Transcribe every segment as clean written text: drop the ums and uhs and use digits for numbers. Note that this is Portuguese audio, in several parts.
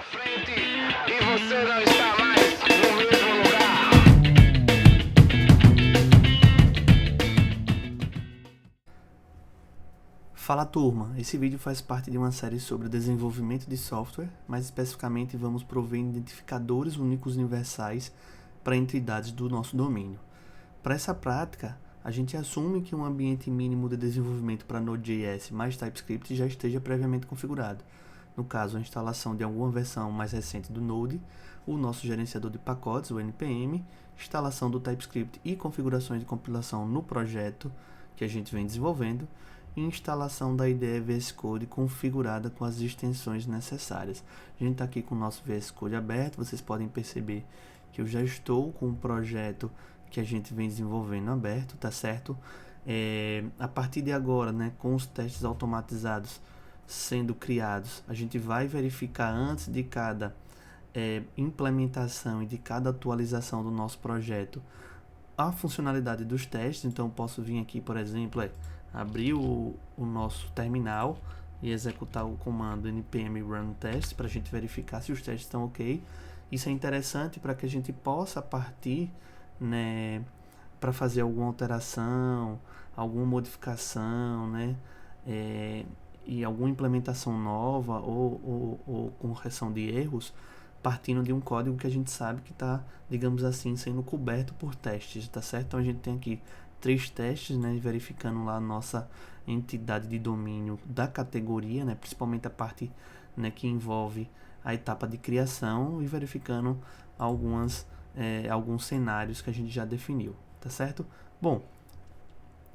frente e você não está mais no mesmo lugar. Fala turma, esse vídeo faz parte de uma série sobre o desenvolvimento de software, mais especificamente vamos prover identificadores únicos universais para entidades do nosso domínio. Para essa prática, a gente assume que um ambiente mínimo de desenvolvimento para Node.js mais TypeScript já esteja previamente configurado. No caso, a instalação de alguma versão mais recente do Node, o nosso gerenciador de pacotes, o NPM, instalação do TypeScript e configurações de compilação no projeto que a gente vem desenvolvendo, e instalação da IDE VS Code configurada com as extensões necessárias. A gente está aqui com o nosso VS Code aberto, vocês podem perceber que eu já estou com o projeto que a gente vem desenvolvendo aberto, tá certo? A partir de agora, né, com os testes automatizados sendo criados, a gente vai verificar antes de cada implementação e de cada atualização do nosso projeto a funcionalidade dos testes. Então eu posso vir aqui, por exemplo, abrir o nosso terminal e executar o comando npm run test para a gente verificar se os testes estão ok. Isso é interessante para que a gente possa partir, né, para fazer alguma alteração, alguma modificação, né, e alguma implementação nova ou correção de erros, partindo de um código que a gente sabe que está, digamos assim, sendo coberto por testes, tá certo? Então a gente tem aqui 3 testes, né, verificando lá a nossa entidade de domínio da categoria, né, principalmente a parte, né, que envolve a etapa de criação, e verificando alguns cenários que a gente já definiu, tá certo? Bom,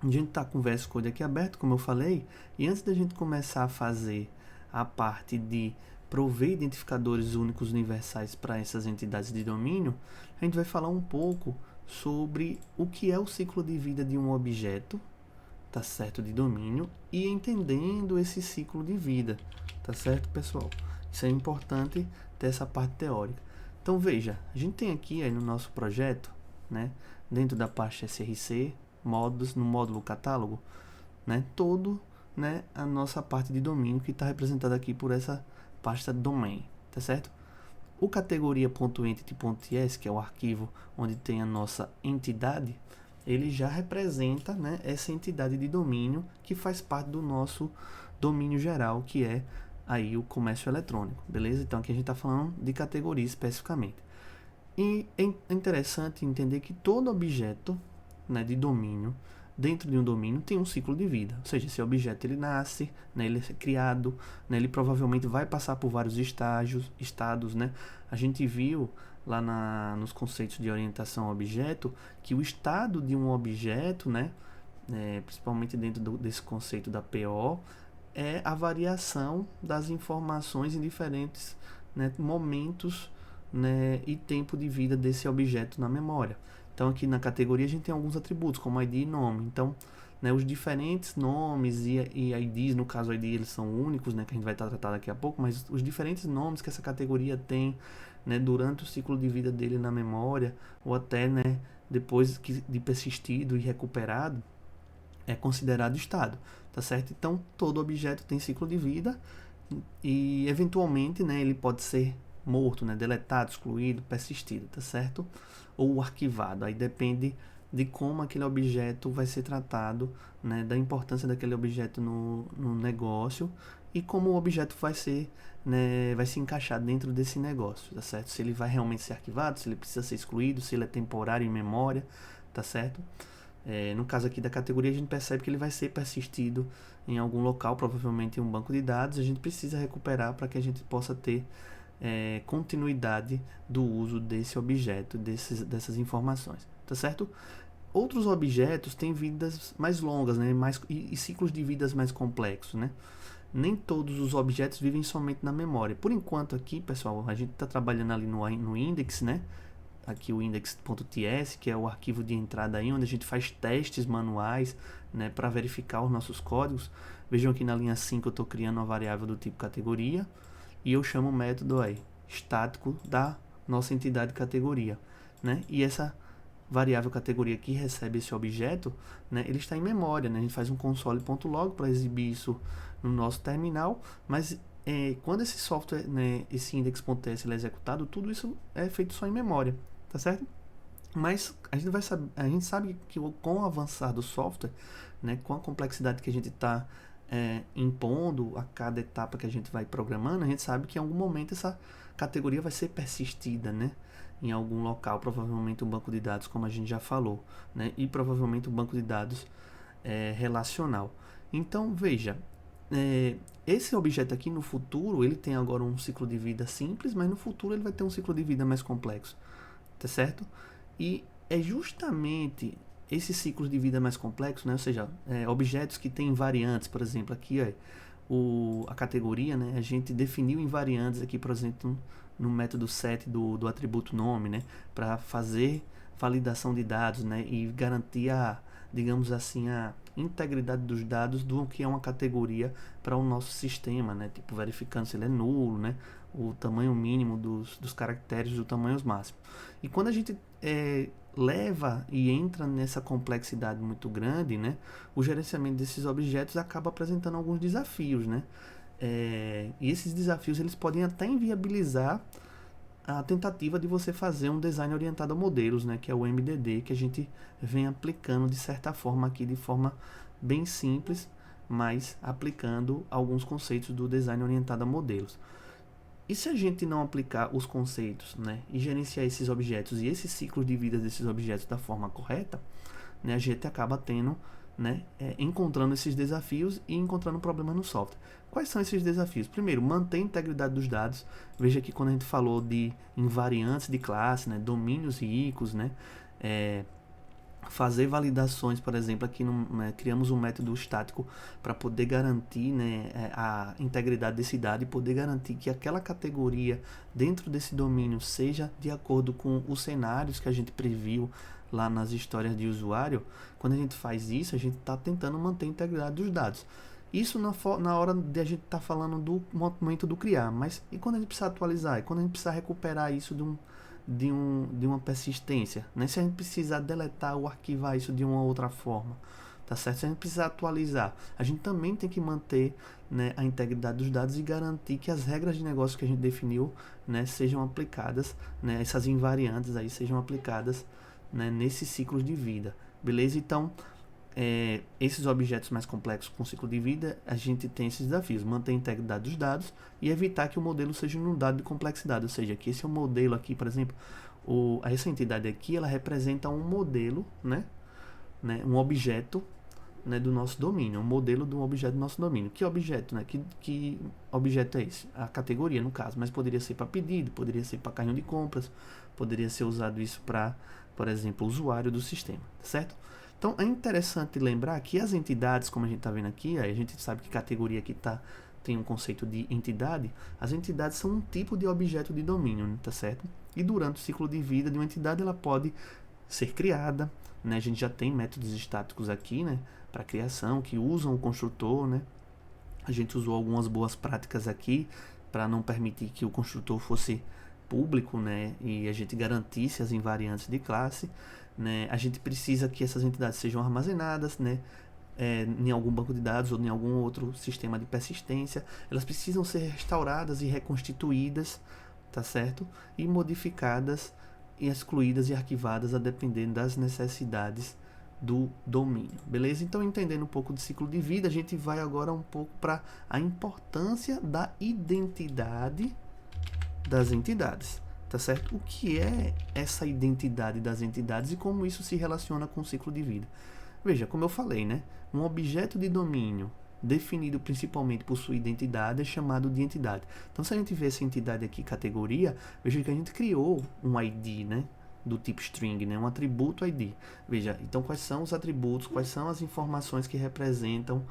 a gente está com o VS Code aqui aberto, como eu falei, e antes da gente começar a fazer a parte de prover identificadores únicos universais para essas entidades de domínio, a gente vai falar um pouco sobre o que é o ciclo de vida de um objeto, tá certo, de domínio, e entendendo esse ciclo de vida, tá certo, pessoal? Isso é importante ter essa parte teórica. Então veja, a gente tem aqui aí no nosso projeto, né, dentro da pasta src, módulos, no módulo catálogo, né, todo, né, a nossa parte de domínio que está representada aqui por essa pasta domain, tá certo? O categoria.entity.ts, que é o arquivo onde tem a nossa entidade, ele já representa, né, essa entidade de domínio que faz parte do nosso domínio geral, que é aí o comércio eletrônico, beleza? Então aqui a gente está falando de categoria especificamente. E é interessante entender que todo objeto, né, de domínio, dentro de um domínio, tem um ciclo de vida. Ou seja, esse objeto ele nasce, né, ele é criado, né, ele provavelmente vai passar por vários estados, né? A gente viu lá nos conceitos de orientação ao objeto que o estado de um objeto, né, principalmente dentro desse conceito da PO, é a variação das informações em diferentes, né, momentos, né, e tempo de vida desse objeto na memória. Então aqui na categoria a gente tem alguns atributos, como ID e nome. Então, né, os diferentes nomes e IDs, no caso ID eles são únicos, né, que a gente vai estar tratando daqui a pouco, mas os diferentes nomes que essa categoria tem, né, durante o ciclo de vida dele na memória, ou até, né, depois de persistido e recuperado, é considerado estado, tá certo? Então todo objeto tem ciclo de vida e eventualmente, né, ele pode ser morto, né, deletado, excluído, persistido, tá certo? Ou arquivado, aí depende de como aquele objeto vai ser tratado, né, da importância daquele objeto no negócio e como o objeto vai ser, né, vai se encaixar dentro desse negócio, tá certo? Se ele vai realmente ser arquivado, se ele precisa ser excluído, se ele é temporário em memória, tá certo? No caso aqui da categoria, a gente percebe que ele vai ser persistido em algum local, provavelmente em um banco de dados. A gente precisa recuperar para que a gente possa ter continuidade do uso desse objeto, dessas informações, tá certo? Outros objetos têm vidas mais longas, né, e ciclos de vidas mais complexos, né? Nem todos os objetos vivem somente na memória. Por enquanto aqui, pessoal, a gente está trabalhando ali no index, né? Aqui o index.ts, que é o arquivo de entrada aí, onde a gente faz testes manuais, né, para verificar os nossos códigos. Vejam aqui na linha 5 eu estou criando uma variável do tipo categoria, e eu chamo o método aí, estático da nossa entidade categoria, né? E essa variável categoria que recebe esse objeto, né, ele está em memória, né? A gente faz um console.log para exibir isso no nosso terminal, mas quando esse software, né, esse index.ts ele é executado, tudo isso é feito só em memória, tá certo? Mas a gente sabe que com o avançar do software, né, com a complexidade que a gente está impondo a cada etapa que a gente vai programando, a gente sabe que em algum momento essa categoria vai ser persistida, né, em algum local, provavelmente um banco de dados, como a gente já falou, né, e provavelmente um banco de dados relacional. Então, veja, esse objeto aqui no futuro, ele tem agora um ciclo de vida simples, mas no futuro ele vai ter um ciclo de vida mais complexo, tá certo? E é justamente esses ciclos de vida mais complexos, né? Ou seja, objetos que têm variantes, por exemplo, aqui a categoria, né? A gente definiu invariantes aqui, por exemplo, no método set do atributo nome, né? Para fazer validação de dados, né? E garantir digamos assim, a integridade dos dados do que é uma categoria para o nosso sistema, né? Tipo, verificando se ele é nulo, né? O tamanho mínimo dos caracteres do tamanhos máximos. E quando a gente leva e entra nessa complexidade muito grande, né? O gerenciamento desses objetos acaba apresentando alguns desafios, né? E esses desafios eles podem até inviabilizar a tentativa de você fazer um design orientado a modelos, né, que é o MDD, que a gente vem aplicando de certa forma aqui, de forma bem simples, mas aplicando alguns conceitos do design orientado a modelos. E se a gente não aplicar os conceitos, né, e gerenciar esses objetos e esses ciclos de vida desses objetos da forma correta, né, a gente acaba tendo, né, encontrando esses desafios e encontrando problemas no software. Quais são esses desafios? Primeiro, manter a integridade dos dados. Veja que quando a gente falou de invariantes de classe, né, domínios ricos, né, fazer validações, por exemplo, aqui criamos um método estático para poder garantir, né, a integridade desse dado e poder garantir que aquela categoria dentro desse domínio seja de acordo com os cenários que a gente previu lá nas histórias de usuário. Quando a gente faz isso, a gente está tentando manter a integridade dos dados. Isso na hora de a gente estar falando do momento do criar, mas e quando a gente precisa atualizar? E quando a gente precisa recuperar isso de uma persistência, né? Se a gente precisar deletar ou arquivar isso de uma outra forma, tá certo? Se a gente precisar atualizar, a gente também tem que manter, né, a integridade dos dados e garantir que as regras de negócio que a gente definiu, né, sejam aplicadas, né, essas invariantes aí sejam aplicadas, né, nesses ciclos de vida, beleza? Então, esses objetos mais complexos com ciclo de vida, a gente tem esses desafios: manter a integridade dos dados e evitar que o modelo seja inundado de complexidade, ou seja, que esse é um modelo aqui, por exemplo, essa entidade aqui, ela representa um modelo, né, um objeto, né, do nosso domínio, um modelo de um objeto do nosso domínio. Que objeto, né? Que objeto é esse? A categoria, no caso, mas poderia ser para pedido, poderia ser para carrinho de compras, poderia ser usado isso para, por exemplo, o usuário do sistema, certo? Então, é interessante lembrar que as entidades, como a gente está vendo aqui, a gente sabe que categoria aqui tem um conceito de entidade. As entidades são um tipo de objeto de domínio, né, tá certo? E durante o ciclo de vida de uma entidade, ela pode ser criada, né? A gente já tem métodos estáticos aqui, né, para criação, que usam o construtor, né? A gente usou algumas boas práticas aqui para não permitir que o construtor fosse público, né, e a gente garantisse as invariantes de classe, né? A gente precisa que essas entidades sejam armazenadas, né, em algum banco de dados ou em algum outro sistema de persistência. Elas precisam ser restauradas e reconstituídas, tá certo? E modificadas, e excluídas e arquivadas a depender das necessidades do domínio, beleza? Então, entendendo um pouco do ciclo de vida, a gente vai agora um pouco para a importância da identidade das entidades, tá certo? O que é essa identidade das entidades e como isso se relaciona com o ciclo de vida? Veja, como eu falei, né? Um objeto de domínio definido principalmente por sua identidade é chamado de entidade. Então, se a gente vê essa entidade aqui, categoria, veja que a gente criou um ID, né, do tipo string, né, um atributo ID. Veja, então quais são os atributos, quais são as informações que representam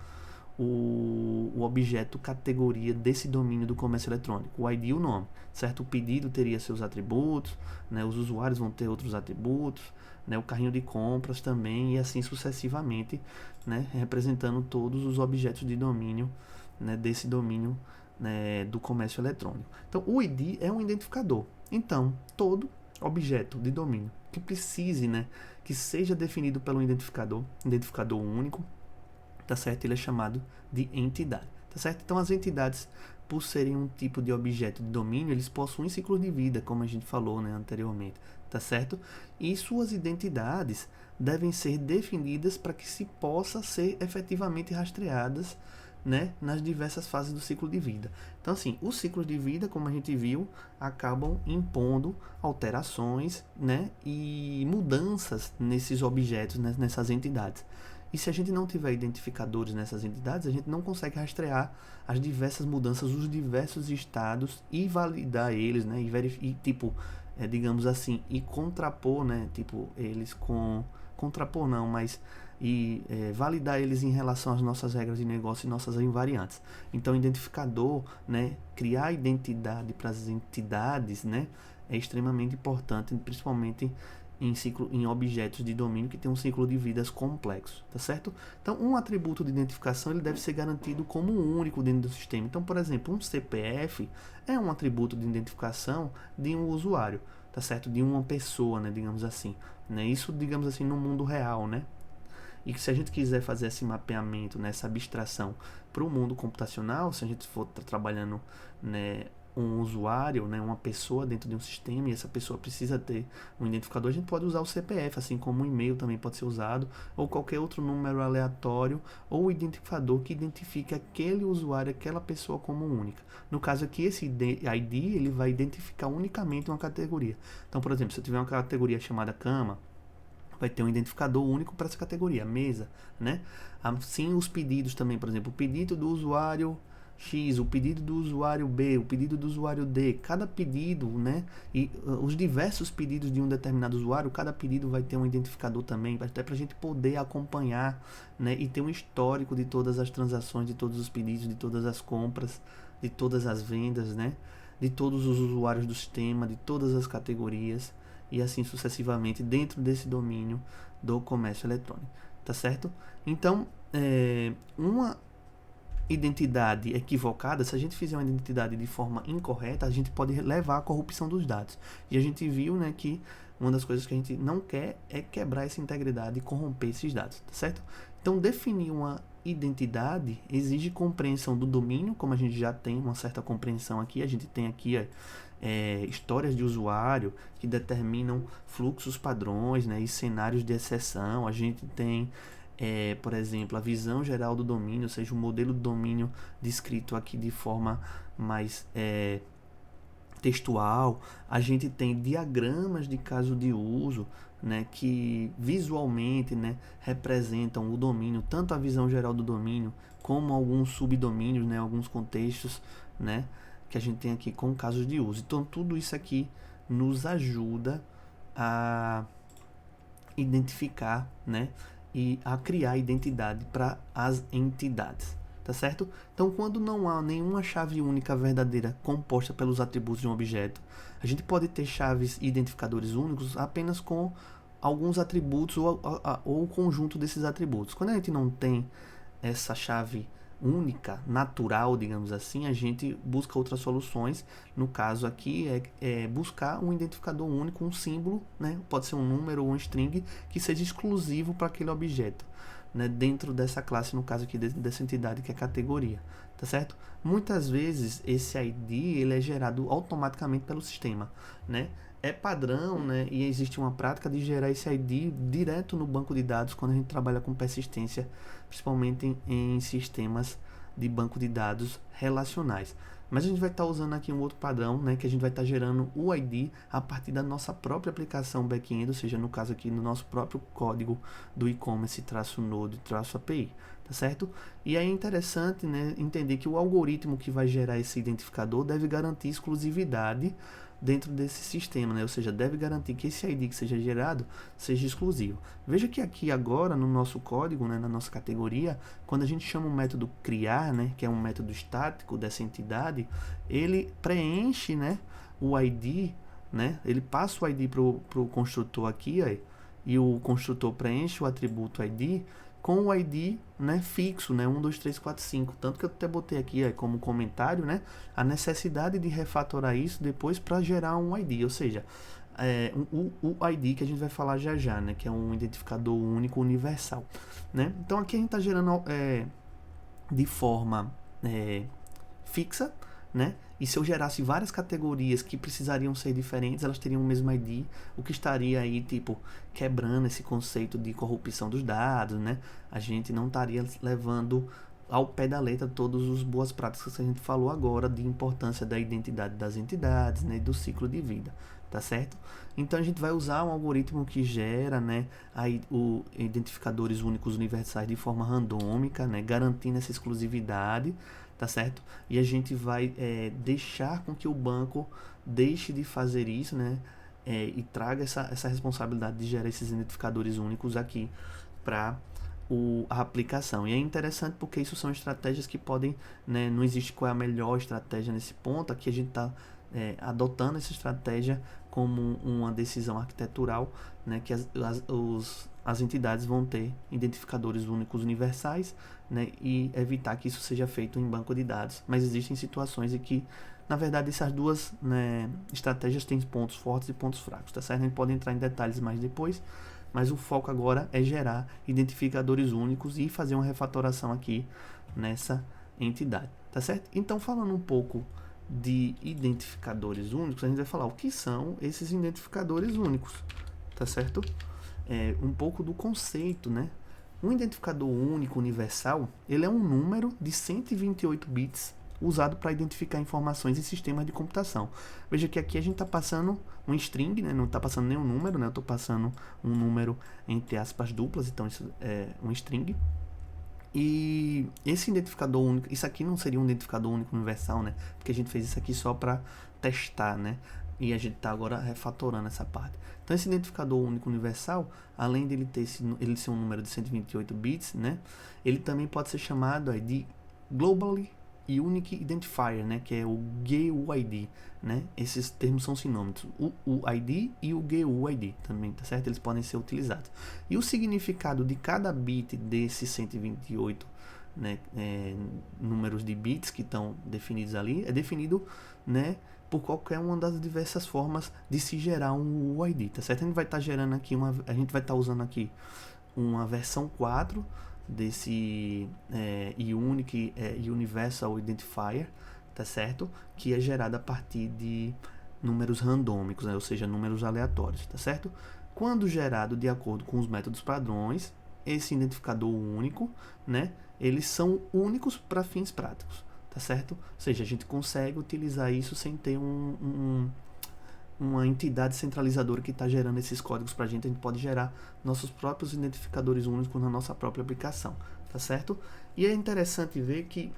o objeto categoria desse domínio do comércio eletrônico, o ID e o nome, certo? O pedido teria seus atributos, né? Os usuários vão ter outros atributos, né? O carrinho de compras também, e assim sucessivamente, né? Representando todos os objetos de domínio, né? Desse domínio, né? Do comércio eletrônico. Então, o ID é um identificador. Então, todo objeto de domínio que precise, né? Que seja definido pelo identificador único, tá certo? Ele é chamado de entidade, tá certo? Então, as entidades por serem um tipo de objeto de domínio, eles possuem ciclos de vida, como a gente falou, né, anteriormente, tá certo? E suas identidades devem ser definidas para que se possa ser efetivamente rastreadas, né, nas diversas fases do ciclo de vida. Então, assim, os ciclos de vida, como a gente viu, acabam impondo alterações, né, e mudanças nesses objetos, né, nessas entidades. E se a gente não tiver identificadores nessas entidades, a gente não consegue rastrear as diversas mudanças, os diversos estados e validar eles, né, e tipo, digamos assim, e contrapor, né, tipo, eles com contrapor não, mas validar eles em relação às nossas regras de negócio e nossas invariantes. Então, identificador, né, criar identidade para as entidades, né, é extremamente importante, principalmente em objetos de domínio que tem um ciclo de vidas complexo, tá certo? Então, um atributo de identificação ele deve ser garantido como único dentro do sistema. Então, por exemplo, um CPF é um atributo de identificação de um usuário, tá certo? De uma pessoa, né, digamos assim, né? Isso, digamos assim, no mundo real, né? E que se a gente quiser fazer esse mapeamento, né, essa abstração para o mundo computacional, se a gente for trabalhando, né, um usuário, né, uma pessoa dentro de um sistema, e essa pessoa precisa ter um identificador, a gente pode usar o CPF, assim como o e-mail também pode ser usado, ou qualquer outro número aleatório, ou o identificador que identifique aquele usuário, aquela pessoa como única. No caso aqui, esse ID ele vai identificar unicamente uma categoria. Então, por exemplo, se eu tiver uma categoria chamada cama, vai ter um identificador único para essa categoria, mesa, né? Assim, os pedidos também, por exemplo, o pedido do usuário X, o pedido do usuário B, o pedido do usuário D, cada pedido, né? E os diversos pedidos de um determinado usuário, cada pedido vai ter um identificador também, até para a gente poder acompanhar, né? E ter um histórico de todas as transações, de todos os pedidos, de todas as compras, de todas as vendas, né? De todos os usuários do sistema, de todas as categorias e assim sucessivamente dentro desse domínio do comércio eletrônico, tá certo? Então, uma identidade equivocada, se a gente fizer uma identidade de forma incorreta, a gente pode levar à corrupção dos dados. E a gente viu, né, que uma das coisas que a gente não quer é quebrar essa integridade e corromper esses dados, tá certo? Então, definir uma identidade exige compreensão do domínio, como a gente já tem uma certa compreensão aqui, a gente tem aqui histórias de usuário que determinam fluxos padrões, né, e cenários de exceção, a gente tem por exemplo, a visão geral do domínio, ou seja, o modelo do domínio descrito aqui de forma mais textual. A gente tem diagramas de caso de uso, né, que visualmente, né, representam o domínio, tanto a visão geral do domínio, como alguns subdomínios, né, alguns contextos, né, que a gente tem aqui com casos de uso. Então, tudo isso aqui nos ajuda a identificar, né, e a criar identidade para as entidades, tá certo? Então, quando não há nenhuma chave única verdadeira composta pelos atributos de um objeto, a gente pode ter chaves e identificadores únicos apenas com alguns atributos ou o conjunto desses atributos. Quando a gente não tem essa chave única, natural, digamos assim, a gente busca outras soluções. No caso aqui é buscar um identificador único, um símbolo, né? Pode ser um número ou um string que seja exclusivo para aquele objeto, né? Dentro dessa classe, no caso aqui dessa entidade que é categoria, tá certo? Muitas vezes esse ID ele é gerado automaticamente pelo sistema, né? É padrão, né? E existe uma prática de gerar esse ID direto no banco de dados quando a gente trabalha com persistência, principalmente em sistemas de banco de dados relacionais. Mas a gente vai estar usando aqui um outro padrão, né? Que a gente vai estar gerando o ID a partir da nossa própria aplicação back-end, ou seja, no caso aqui no nosso próprio código do e-commerce -node-API, tá certo? E aí é interessante, né, entender que o algoritmo que vai gerar esse identificador deve garantir exclusividade dentro desse sistema, né? Ou seja, deve garantir que esse ID que seja gerado seja exclusivo. Veja que aqui agora no nosso código, né, na nossa categoria, quando a gente chama o método criar, né, que é um método estático dessa entidade, ele preenche, né, o ID, né? Ele passa o ID para o construtor aqui, ó, e o construtor preenche o atributo ID com o ID, né, fixo, né, 1, 2, 3, 4, 5. Tanto que eu até botei aqui como comentário, né, a necessidade de refatorar isso depois para gerar um ID, ou seja, o ID que a gente vai falar já, né, que é um identificador único universal, né. Então aqui a gente está gerando de forma fixa, né? E se eu gerasse várias categorias que precisariam ser diferentes, elas teriam o mesmo ID, o que estaria aí, tipo, quebrando esse conceito de corrupção dos dados, né? A gente não estaria levando ao pé da letra todas as boas práticas que a gente falou agora, de importância da identidade das entidades, né? E do ciclo de vida, tá certo? Então a gente vai usar um algoritmo que gera, né, aí o identificadores únicos universais de forma randômica, né, garantindo essa exclusividade, tá certo? E a gente vai deixar com que o banco deixe de fazer isso, né, e traga essa responsabilidade de gerar esses identificadores únicos aqui para a aplicação. E é interessante porque isso são estratégias que podem, né, não existe qual é a melhor estratégia nesse ponto. Aqui a gente está adotando essa estratégia como uma decisão arquitetural, né, que as entidades vão ter identificadores únicos universais, né, e evitar que isso seja feito em banco de dados. Mas existem situações em que, na verdade, essas duas, né, estratégias têm pontos fortes e pontos fracos, tá certo? A gente pode entrar em detalhes mais depois, mas o foco agora é gerar identificadores únicos e fazer uma refatoração aqui nessa entidade, tá certo? Então, falando um pouco de identificadores únicos, a gente vai falar o que são esses identificadores únicos, tá certo? Um pouco do conceito, né? Um identificador único universal, ele é um número de 128 bits usado para identificar informações em sistemas de computação. Veja que aqui a gente está passando um string, né? Não está passando nenhum número, né? Eu estou passando um número entre aspas duplas, então isso é um string. E esse identificador único, isso aqui não seria um identificador único universal, né? Porque a gente fez isso aqui só para testar, né? E a gente está agora refatorando essa parte. Então esse identificador único universal, além dele ele ser um número de 128 bits, né? Ele também pode ser chamado aí de Globally Unique Identifier, né? Que é o GUID, né? Esses termos são sinônimos, o UID e o GUID também, tá certo? Eles podem ser utilizados. E o significado de cada bit desses 128, né, números de bits que estão definidos ali, é definido, né, por qualquer uma das diversas formas de se gerar um UID, tá certo? A gente vai estar gerando aqui a gente vai estar usando aqui uma versão 4 desse Unique Universal Identifier, tá certo? Que é gerada a partir de números randômicos, né? Ou seja, números aleatórios, tá certo? Quando gerado de acordo com os métodos padrões, esse identificador único, né? Eles são únicos para fins práticos, tá certo? Ou seja, a gente consegue utilizar isso sem ter uma entidade centralizadora que está gerando esses códigos para a gente pode gerar nossos próprios identificadores únicos na nossa própria aplicação, tá certo? E é interessante ver que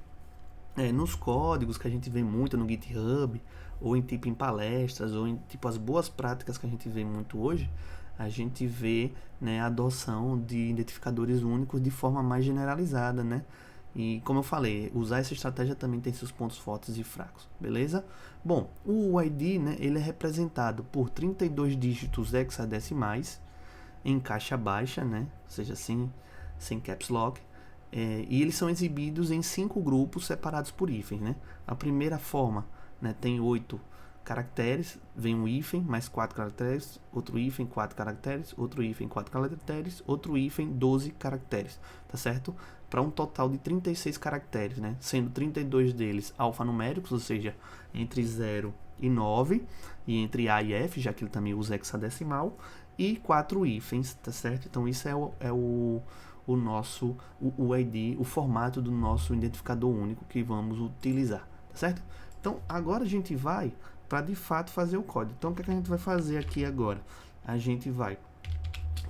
nos códigos que a gente vê muito no GitHub, ou em palestras, ou em as boas práticas que a gente vê muito hoje, a gente vê, né, a adoção de identificadores únicos de forma mais generalizada, né? E como eu falei, usar essa estratégia também tem seus pontos fortes e fracos, beleza? Bom, o UID, né, ele é representado por 32 dígitos hexadecimais em caixa baixa, né? Ou seja, sem caps lock. E eles são exibidos em 5 grupos separados por hífens, né? A primeira forma, né, tem 8 caracteres, vem um hífen mais 4 caracteres, outro hífen 4 caracteres, outro hífen 4 caracteres, outro hífen 12 caracteres, tá certo? Para um total de 36 caracteres, né? Sendo 32 deles alfanuméricos, ou seja, entre 0 e 9, e entre A e F, já que ele também usa hexadecimal, e 4 hífens, tá certo? Então isso é o nosso UID, o formato do nosso identificador único que vamos utilizar, tá certo? Então agora a gente vai para de fato fazer o código. Então o que a gente vai fazer aqui agora? A gente vai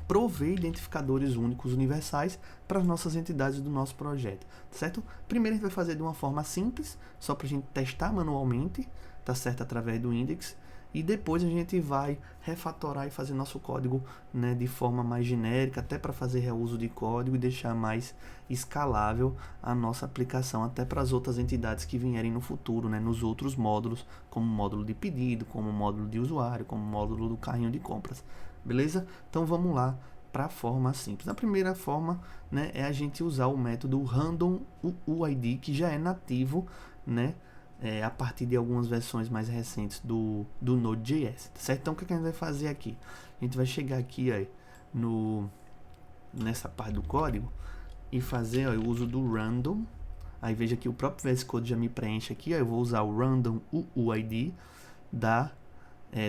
prover identificadores únicos universais para as nossas entidades do nosso projeto, tá certo? Primeiro a gente vai fazer de uma forma simples, só para a gente testar manualmente, tá certo? Através do index. E depois a gente vai refatorar e fazer nosso código, né, de forma mais genérica, até para fazer reuso de código e deixar mais escalável a nossa aplicação até para as outras entidades que vierem no futuro, né, nos outros módulos, como módulo de pedido, como módulo de usuário, como módulo do carrinho de compras. Beleza? Então vamos lá para a forma simples. A primeira forma, né, é a gente usar o método randomuid, que já é nativo, né, a partir de algumas versões mais recentes do Node.js, tá certo? Então o que a gente vai fazer aqui? A gente vai chegar aqui aí, nessa parte do código e fazer o uso do random Aí veja que o próprio VS Code já me preenche aqui, ó, eu vou usar o random UUID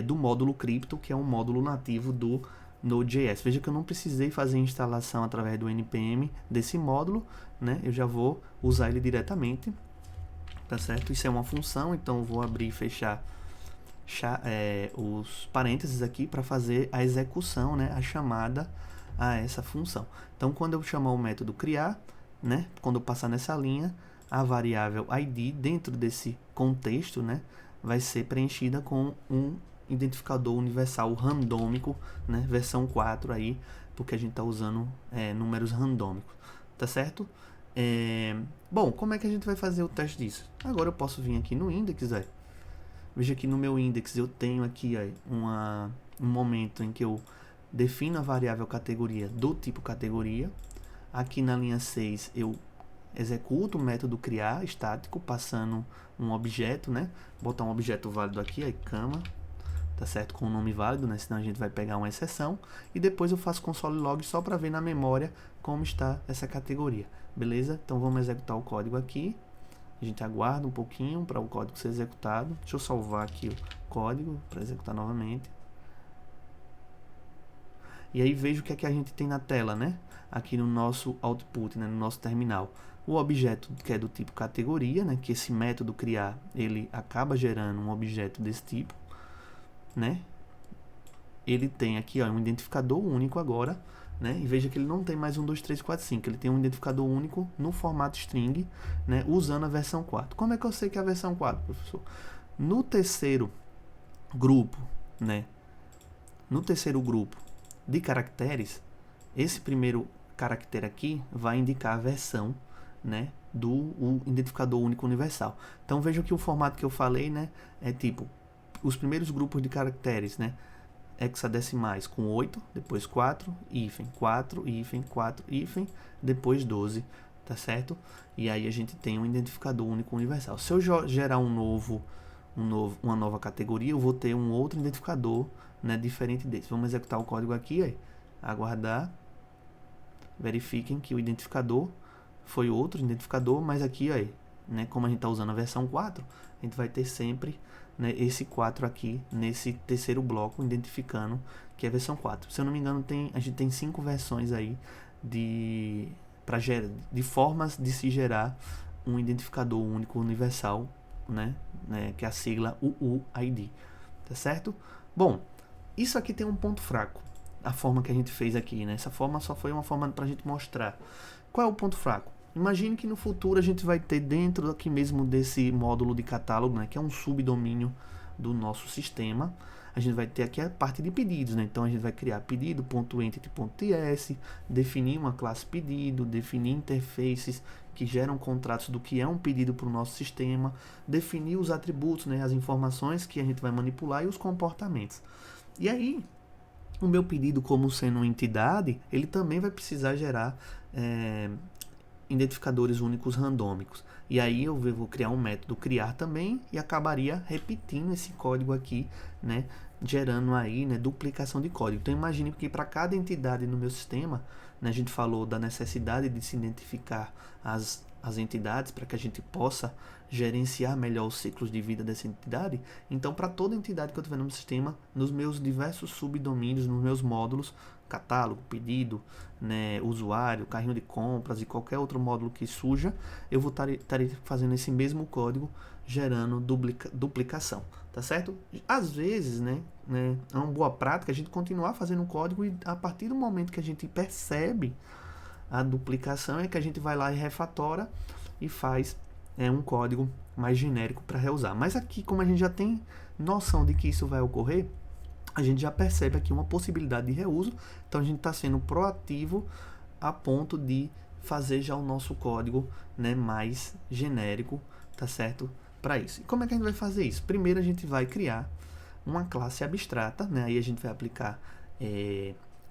do módulo Crypto, que é um módulo nativo do Node.js. Veja que eu não precisei fazer instalação através do npm desse módulo, né? Eu já vou usar ele diretamente, tá certo? Isso é uma função, então eu vou abrir e fechar os parênteses aqui para fazer a execução, né? A chamada a essa função. Então, quando eu chamar o método criar, né? Quando eu passar nessa linha, a variável id dentro desse contexto, né? Vai ser preenchida com um identificador universal randômico, né? Versão 4 aí, porque a gente está usando números randômicos, tá certo? Bom, como é que a gente vai fazer o teste disso? Agora eu posso vir aqui no index, veja que no meu index eu tenho aqui um momento em que eu defino a variável categoria do tipo categoria. Aqui na linha 6 eu executo o método criar estático, passando um objeto, né? Botar um objeto válido aqui, cama, tá certo? Com o nome válido, né? Senão a gente vai pegar uma exceção. E depois eu faço console log só para ver na memória como está essa categoria, beleza? Então vamos executar o código aqui. A gente aguarda um pouquinho para o código ser executado. Deixa eu salvar aqui o código para executar novamente. E aí veja o que é que a gente tem na tela, né? Aqui no nosso output, né? No nosso terminal. O objeto que é do tipo categoria, né? Que esse método criar, ele acaba gerando um objeto desse tipo, né? Ele tem aqui um identificador único agora, né? E veja que ele não tem mais 1, 2, 3, 4, 5. Ele tem um identificador único no formato string, né? Usando a versão 4. Como é que eu sei que é a versão 4, professor? No terceiro grupo, né? No terceiro grupo de caracteres, esse primeiro caractere aqui vai indicar a versão, né, do identificador único universal. Então vejam que o formato que eu falei, né, é tipo os primeiros grupos de caracteres, né, hexadecimais com 8, depois 4, hífen, 4, hífen, 4, hífen, depois 12, tá certo? E aí a gente tem um identificador único universal. Se eu gerar uma nova categoria, eu vou ter um outro identificador, né, diferente desse. Vamos executar o código aqui, aguardar, verifiquem que o identificador foi outro identificador, mas aqui, né, como a gente está usando a versão 4, a gente vai ter sempre, né, esse 4 aqui nesse terceiro bloco, identificando que é a versão 4. Se eu não me engano, a gente tem 5 versões aí de formas de se gerar um identificador único universal, né, que é a sigla UUID, tá certo? Bom, isso aqui tem um ponto fraco, a forma que a gente fez aqui, né? Essa forma só foi uma forma para a gente mostrar. Qual é o ponto fraco? Imagine que no futuro a gente vai ter dentro aqui mesmo desse módulo de catálogo, né, que é um subdomínio do nosso sistema, a gente vai ter aqui a parte de pedidos, né? Então a gente vai criar pedido.entity.ts, definir uma classe pedido, definir interfaces que geram contratos do que é um pedido para o nosso sistema, definir os atributos, né, as informações que a gente vai manipular e os comportamentos. E aí, o meu pedido, como sendo uma entidade, ele também vai precisar gerar identificadores únicos randômicos. E aí eu vou criar um método criar também e acabaria repetindo esse código aqui, né, gerando aí, né, duplicação de código. Então imagine que para cada entidade no meu sistema, né, a gente falou da necessidade de se identificar as entidades para que a gente possa gerenciar melhor os ciclos de vida dessa entidade. Então, para toda entidade que eu tiver no meu sistema, nos meus diversos subdomínios, nos meus módulos, catálogo, pedido, né, usuário, carrinho de compras e qualquer outro módulo que surja, eu vou estar fazendo esse mesmo código, gerando duplicação, tá certo? Às vezes, né, é uma boa prática a gente continuar fazendo o código e a partir do momento que a gente percebe a duplicação é que a gente vai lá e refatora e faz um código mais genérico para reusar. Mas aqui, como a gente já tem noção de que isso vai ocorrer, a gente já percebe aqui uma possibilidade de reuso, então a gente está sendo proativo a ponto de fazer já o nosso código, né, mais genérico, tá certo? Para isso. E como é que a gente vai fazer isso? Primeiro a gente vai criar uma classe abstrata, né? Aí a gente vai aplicar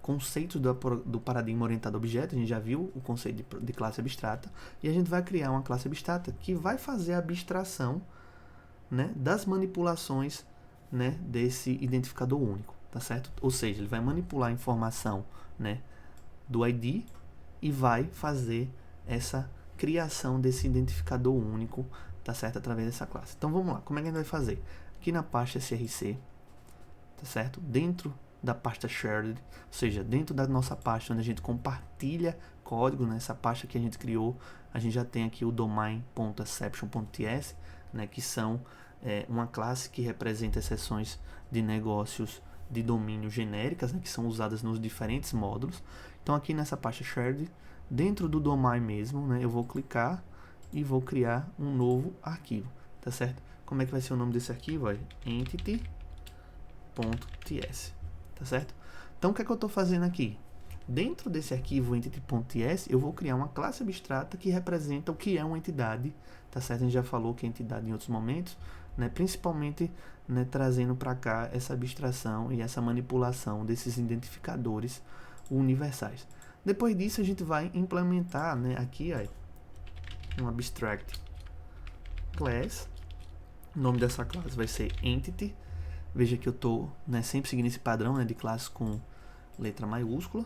conceitos do paradigma orientado a objeto. A gente já viu o conceito de classe abstrata, e a gente vai criar uma classe abstrata que vai fazer a abstração, né, das manipulações, né, desse identificador único, tá certo? Ou seja, ele vai manipular a informação, né, do ID e vai fazer essa criação desse identificador único, tá certo? Através dessa classe. Então vamos lá, como é que a gente vai fazer? Aqui na pasta src, tá certo? Dentro da pasta shared, ou seja, dentro da nossa pasta onde a gente compartilha código, nessa pasta que a gente criou, a gente já tem aqui o domain.exception.ts, né, que são uma classe que representa exceções de negócios de domínio genéricas, né, que são usadas nos diferentes módulos. Então aqui nessa pasta shared, dentro do domain mesmo, né, eu vou clicar e vou criar um novo arquivo, tá certo? Como é que vai ser o nome desse arquivo? Entity.ts, tá certo? Então o que é que eu estou fazendo aqui? Dentro desse arquivo entity.ts, eu vou criar uma classe abstrata que representa o que é uma entidade, tá certo? A gente já falou que é entidade em outros momentos, né? Principalmente, né, trazendo para cá essa abstração e essa manipulação desses identificadores universais. Depois disso, a gente vai implementar, né, aqui um abstract class. O nome dessa classe vai ser entity. Veja que eu estou, né, sempre seguindo esse padrão, né, de classe com letra maiúscula.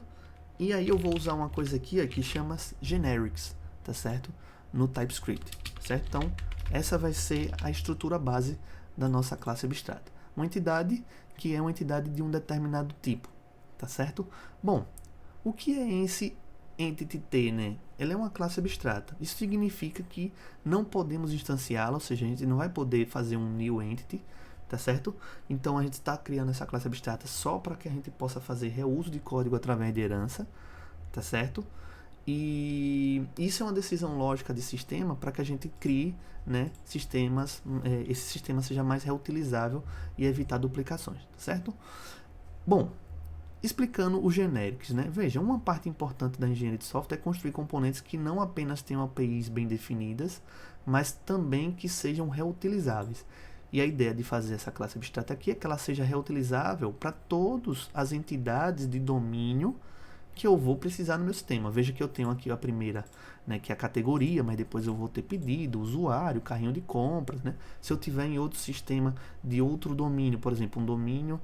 E aí eu vou usar uma coisa aqui que chama generics, tá certo? No TypeScript, certo? Então, essa vai ser a estrutura base da nossa classe abstrata. Uma entidade que é uma entidade de um determinado tipo, tá certo? Bom, o que é esse entity T, né? Ela é uma classe abstrata. Isso significa que não podemos instanciá-la, ou seja, a gente não vai poder fazer um new entity, tá certo? Então a gente está criando essa classe abstrata só para que a gente possa fazer reuso de código através de herança, tá certo? E isso é uma decisão lógica de sistema para que a gente crie, né, sistemas, esse sistema seja mais reutilizável e evitar duplicações, tá certo? Bom, explicando os genéricos, né? Veja, uma parte importante da engenharia de software é construir componentes que não apenas tenham APIs bem definidas, mas também que sejam reutilizáveis. E a ideia de fazer essa classe abstrata aqui é que ela seja reutilizável para todas as entidades de domínio que eu vou precisar no meu sistema. Veja que eu tenho aqui a primeira, né, que é a categoria, mas depois eu vou ter pedido, usuário, carrinho de compras, né? Se eu tiver em outro sistema de outro domínio, por exemplo, um domínio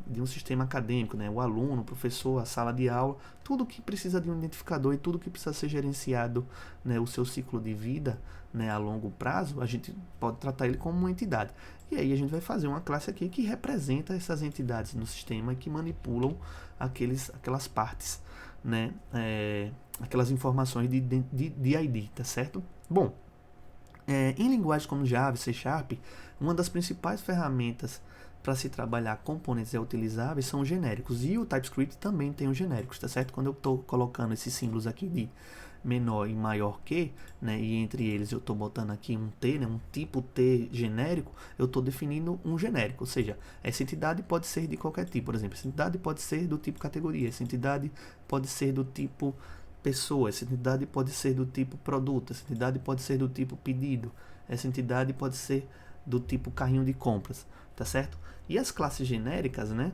de um sistema acadêmico, né, o aluno, o professor, a sala de aula, tudo que precisa de um identificador e tudo que precisa ser gerenciado, né, o seu ciclo de vida, né, a longo prazo, a gente pode tratar ele como uma entidade. E aí a gente vai fazer uma classe aqui que representa essas entidades no sistema e que manipulam aquelas partes, né, aquelas informações de ID, tá certo? Bom, em linguagens como Java e C Sharp, uma das principais ferramentas para se trabalhar componentes reutilizáveis são os genéricos, e o TypeScript também tem os genéricos, tá certo? Quando eu estou colocando esses símbolos aqui de menor e maior que, né, e entre eles eu estou botando aqui um T, né, um tipo T genérico, eu estou definindo um genérico, ou seja, essa entidade pode ser de qualquer tipo. Por exemplo, essa entidade pode ser do tipo categoria, essa entidade pode ser do tipo pessoa, essa entidade pode ser do tipo produto, essa entidade pode ser do tipo pedido, essa entidade pode ser do tipo carrinho de compras, tá certo? E as classes genéricas, né,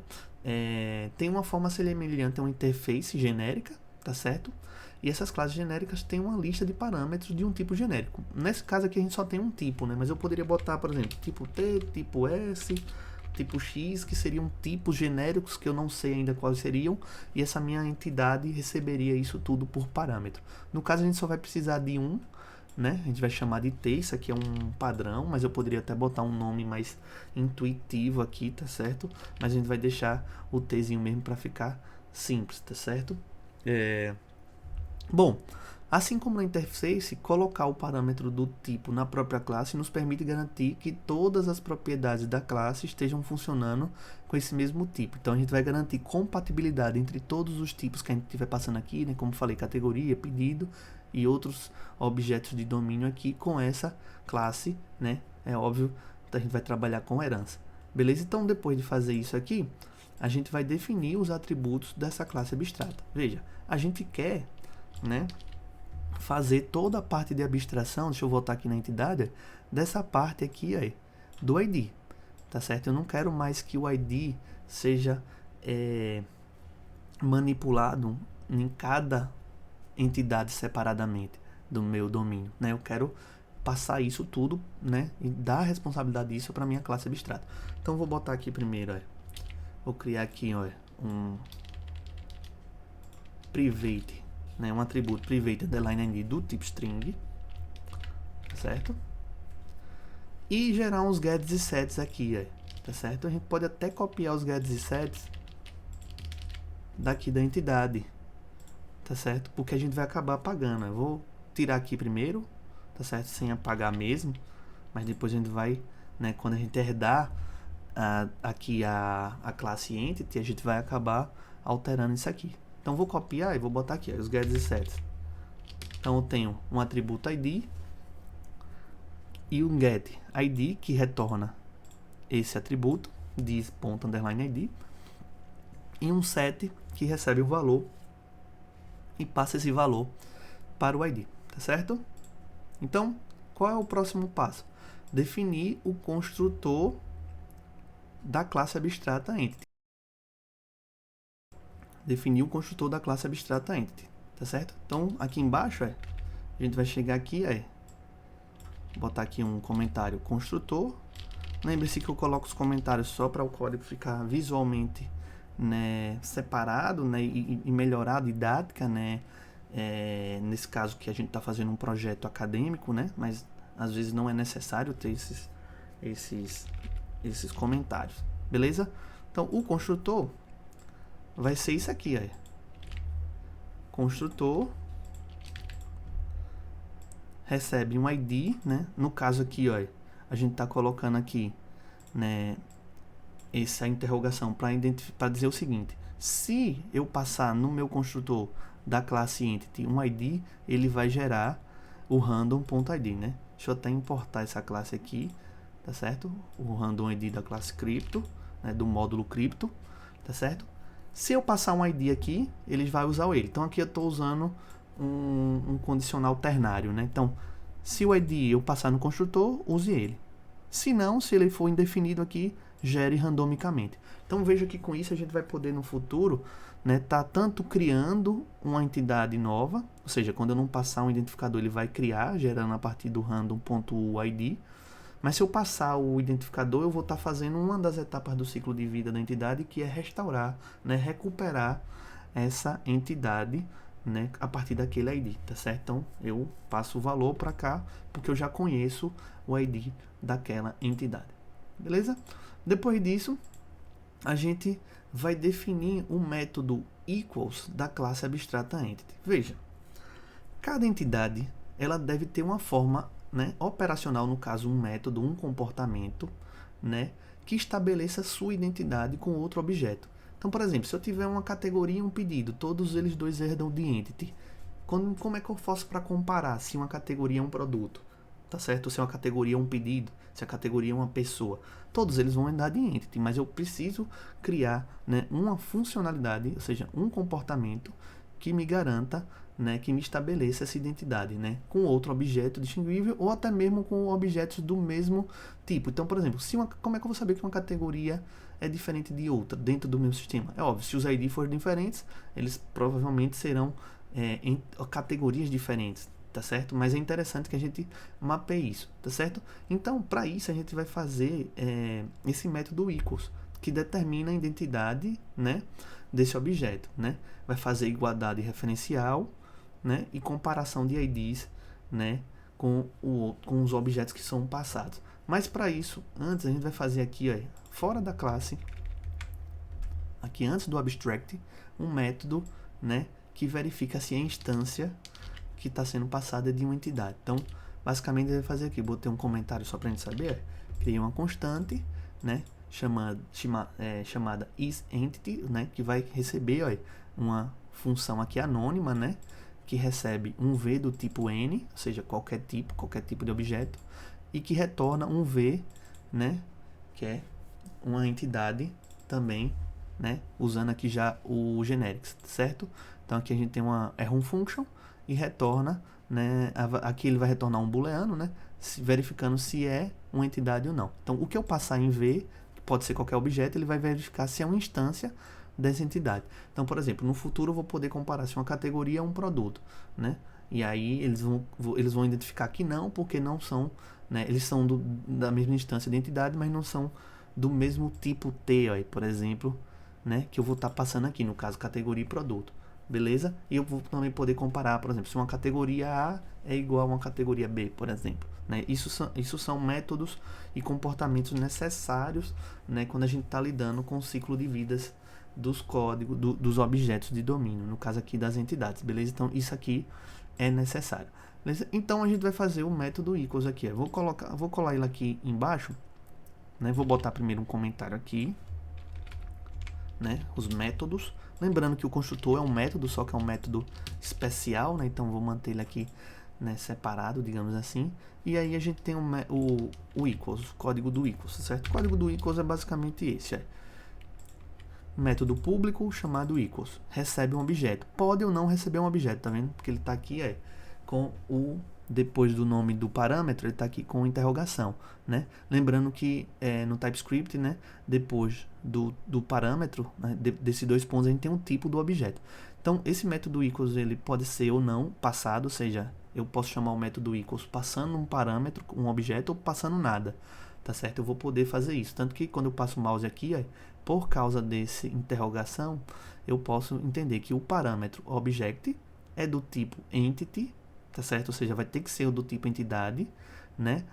tem uma forma semelhante a uma interface genérica, tá certo? E essas classes genéricas têm uma lista de parâmetros de um tipo genérico. Nesse caso aqui a gente só tem um tipo, né? Mas eu poderia botar, por exemplo, tipo T, tipo S, tipo X, que seriam tipos genéricos que eu não sei ainda quais seriam, e essa minha entidade receberia isso tudo por parâmetro. No caso a gente só vai precisar de um, né? A gente vai chamar de T, isso aqui é um padrão, mas eu poderia até botar um nome mais intuitivo aqui, tá certo? Mas a gente vai deixar o Tzinho mesmo para ficar simples, tá certo? Bom, assim como na interface, colocar o parâmetro do tipo na própria classe nos permite garantir que todas as propriedades da classe estejam funcionando com esse mesmo tipo. Então a gente vai garantir compatibilidade entre todos os tipos que a gente estiver passando aqui, né? Como falei, categoria, pedido e outros objetos de domínio aqui com essa classe, né? É óbvio que a gente vai trabalhar com herança. Beleza? Então depois de fazer isso aqui, a gente vai definir os atributos dessa classe abstrata. Veja, a gente quer, né, fazer toda a parte de abstração, deixa eu voltar aqui na entidade, dessa parte aqui aí, do ID, tá certo? Eu não quero mais que o ID seja manipulado em cada entidade separadamente do meu domínio, né? Eu quero passar isso tudo, né, e dar a responsabilidade disso para minha classe abstrata. Então vou botar aqui primeiro, vou criar aqui, um private né, um atributo private underline id do tipo string, certo? E gerar uns gets e sets aqui, ó, tá certo? A gente pode até copiar os gets e sets daqui da entidade, tá certo? Porque a gente vai acabar apagando. Eu vou tirar aqui primeiro, tá certo? Sem apagar mesmo, mas depois a gente vai, né, quando a gente herdar aqui a classe entity, a gente vai acabar alterando isso aqui. Então vou copiar e vou botar aqui, ó, os gets e sets. Então eu tenho um atributo id e um get id que retorna esse atributo dis.underline_id e um set que recebe o valor e passa esse valor para o id, tá certo? Então, qual é o próximo passo? Definir o construtor da classe abstrata entity. Definir o construtor da classe abstrata entity, tá certo? Então, aqui embaixo, a gente vai chegar aqui, botar aqui um comentário construtor. Lembre-se que eu coloco os comentários só para o código ficar visualmente, né, separado, né, e melhorar a didática, né, nesse caso que a gente está fazendo um projeto acadêmico, né, mas às vezes não é necessário ter esses comentários, beleza? Então, o construtor vai ser isso aqui, ó. Construtor recebe um ID, né? No caso aqui, ó, a gente está colocando aqui, né, essa interrogação para dizer o seguinte: se eu passar no meu construtor da classe entity um ID, ele vai gerar o random.id, né? Deixa eu até importar essa classe aqui, tá certo? O random ID da classe crypto, né, do módulo crypto, tá certo? Se eu passar um ID aqui, ele vai usar ele. Então aqui eu estou usando um condicional ternário, né? Então, se o ID eu passar no construtor, use ele. Se não, se ele for indefinido aqui, gere randomicamente. Então veja que com isso a gente vai poder no futuro, né, tá tanto criando uma entidade nova, ou seja, quando eu não passar um identificador, ele vai criar, gerando a partir do random.id. Mas se eu passar o identificador, eu vou estar fazendo uma das etapas do ciclo de vida da entidade, que é restaurar, né, recuperar essa entidade, né, a partir daquele ID, tá certo? Então, eu passo o valor para cá, porque eu já conheço o ID daquela entidade. Beleza? Depois disso, a gente vai definir o método equals da classe abstrata entity. Veja, cada entidade ela deve ter uma forma, né, operacional, no caso um método, um comportamento, né, que estabeleça sua identidade com outro objeto. Então, por exemplo, se eu tiver uma categoria e um pedido, todos eles dois herdam de entity. Como é que eu faço para comparar se uma categoria é um produto? Tá certo? Se uma categoria é um pedido, se a categoria é uma pessoa. Todos eles vão herdar de entity, mas eu preciso criar, né, uma funcionalidade, ou seja, um comportamento que me garanta, né, que me estabeleça essa identidade, né, com outro objeto distinguível ou até mesmo com objetos do mesmo tipo. Então, por exemplo, como é que eu vou saber que uma categoria é diferente de outra dentro do meu sistema? É óbvio, se os ID forem diferentes, eles provavelmente serão em categorias diferentes, tá certo? Mas é interessante que a gente mapeie isso, tá certo? Então, para isso, a gente vai fazer esse método equals, que determina a identidade, né, desse objeto, né? Vai fazer igualdade referencial, né, e comparação de IDs, né, com os objetos que são passados. Mas para isso, antes a gente vai fazer aqui, ó, fora da classe, aqui antes do abstract, um método, né, que verifica se a instância que está sendo passada é de uma entidade. Então, basicamente, ele vai fazer aqui, botei um comentário só para a gente saber, criei uma constante, né, chamada isEntity, né, que vai receber, ó, uma função aqui anônima, né, que recebe um V do tipo N, ou seja, qualquer tipo de objeto, e que retorna um V, né, que é uma entidade também, né, usando aqui já o generics, certo? Então aqui a gente tem uma function e retorna, né, aqui ele vai retornar um booleano, né, verificando se é uma entidade ou não. Então o que eu passar em V, que pode ser qualquer objeto, ele vai verificar se é uma instância dessa entidade. Então, por exemplo, no futuro eu vou poder comparar se uma categoria é um produto, né? E aí eles vão identificar que não, porque não são, né? Eles são da mesma instância de entidade, mas não são do mesmo tipo T, ó, por exemplo, né? Que eu vou estar passando aqui, no caso, categoria e produto. beleza? E eu vou também poder comparar, por exemplo, se uma categoria A é igual a uma categoria B, por exemplo, né? Isso são métodos e comportamentos necessários, né, quando a gente está lidando com o ciclo de vidas dos códigos, dos objetos de domínio, no caso aqui das entidades, beleza? Então isso aqui é necessário, beleza? Então a gente vai fazer o método equals aqui, vou colar ele aqui embaixo, né? Vou botar primeiro um comentário aqui, né? Os métodos, lembrando que o construtor é um método, só que é um método especial, né? Então vou manter ele aqui, né, separado, digamos assim. E aí a gente tem o equals, o código do equals, certo? O código do equals é basicamente esse, método público chamado equals, recebe um objeto, pode ou não receber um objeto, tá vendo? Porque ele está aqui com o, depois do nome do parâmetro, ele está aqui com interrogação, né? Lembrando que no TypeScript, né, depois do parâmetro, né, desses dois pontos, a gente tem um tipo do objeto. Então, esse método equals, ele pode ser ou não passado, ou seja, eu posso chamar o método equals passando um parâmetro, um objeto, ou passando nada, tá certo? Eu vou poder fazer isso, tanto que quando eu passo o mouse aqui, por causa desse interrogação, eu posso entender que o parâmetro object é do tipo entity, tá certo? Ou seja, vai ter que ser do tipo entidade, né?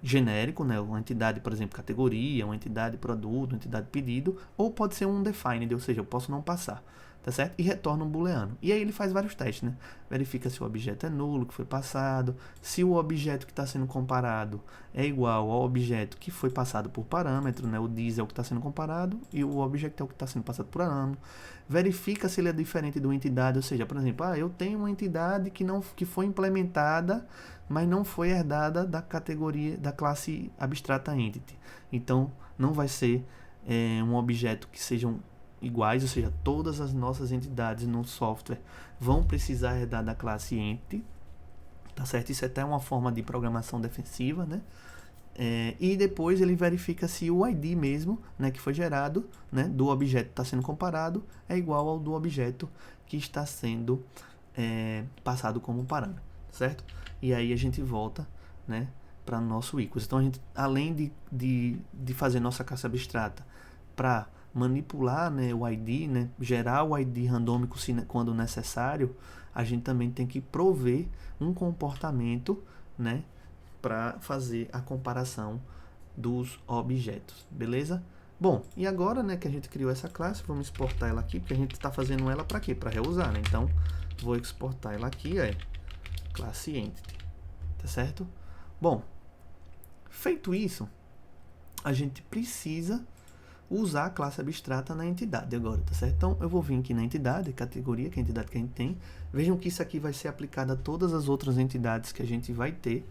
Genérico, né? Uma entidade, por exemplo, categoria, uma entidade produto, uma entidade pedido, ou pode ser um defined, ou seja, eu posso não passar, tá certo? E retorna um booleano. E aí ele faz vários testes, né? Verifica se o objeto é nulo, que foi passado, se o objeto que está sendo comparado é igual ao objeto que foi passado por parâmetro, né? O this é o que está sendo comparado e o objeto é o que está sendo passado por parâmetro. Verifica se ele é diferente de uma entidade, ou seja, por exemplo, eu tenho uma entidade que foi implementada, mas não foi herdada da categoria, da classe abstrata entity. Então, não vai ser um objeto que sejam iguais, ou seja, todas as nossas entidades no software vão precisar herdar da classe entity, tá certo? Isso é até uma forma de programação defensiva, né? E depois ele verifica se o ID mesmo, né, que foi gerado, né, do objeto que está sendo comparado é igual ao do objeto que está sendo passado como parâmetro, certo? E aí a gente volta, né, para nosso equals. Então a gente, além de fazer nossa classe abstrata para manipular, né, o ID, né, gerar o ID randômico quando necessário, a gente também tem que prover um comportamento, né, para fazer a comparação dos objetos, beleza? Bom, e agora, né, que a gente criou essa classe, vamos exportar ela aqui, porque a gente está fazendo ela para quê? Para reusar, né? Então, vou exportar ela aqui, classe entity, tá certo? Bom, feito isso, a gente precisa usar a classe abstrata na entidade agora, tá certo? Então, eu vou vir aqui na entidade, categoria, que é a entidade que a gente tem. Vejam que isso aqui vai ser aplicado a todas as outras entidades que a gente vai ter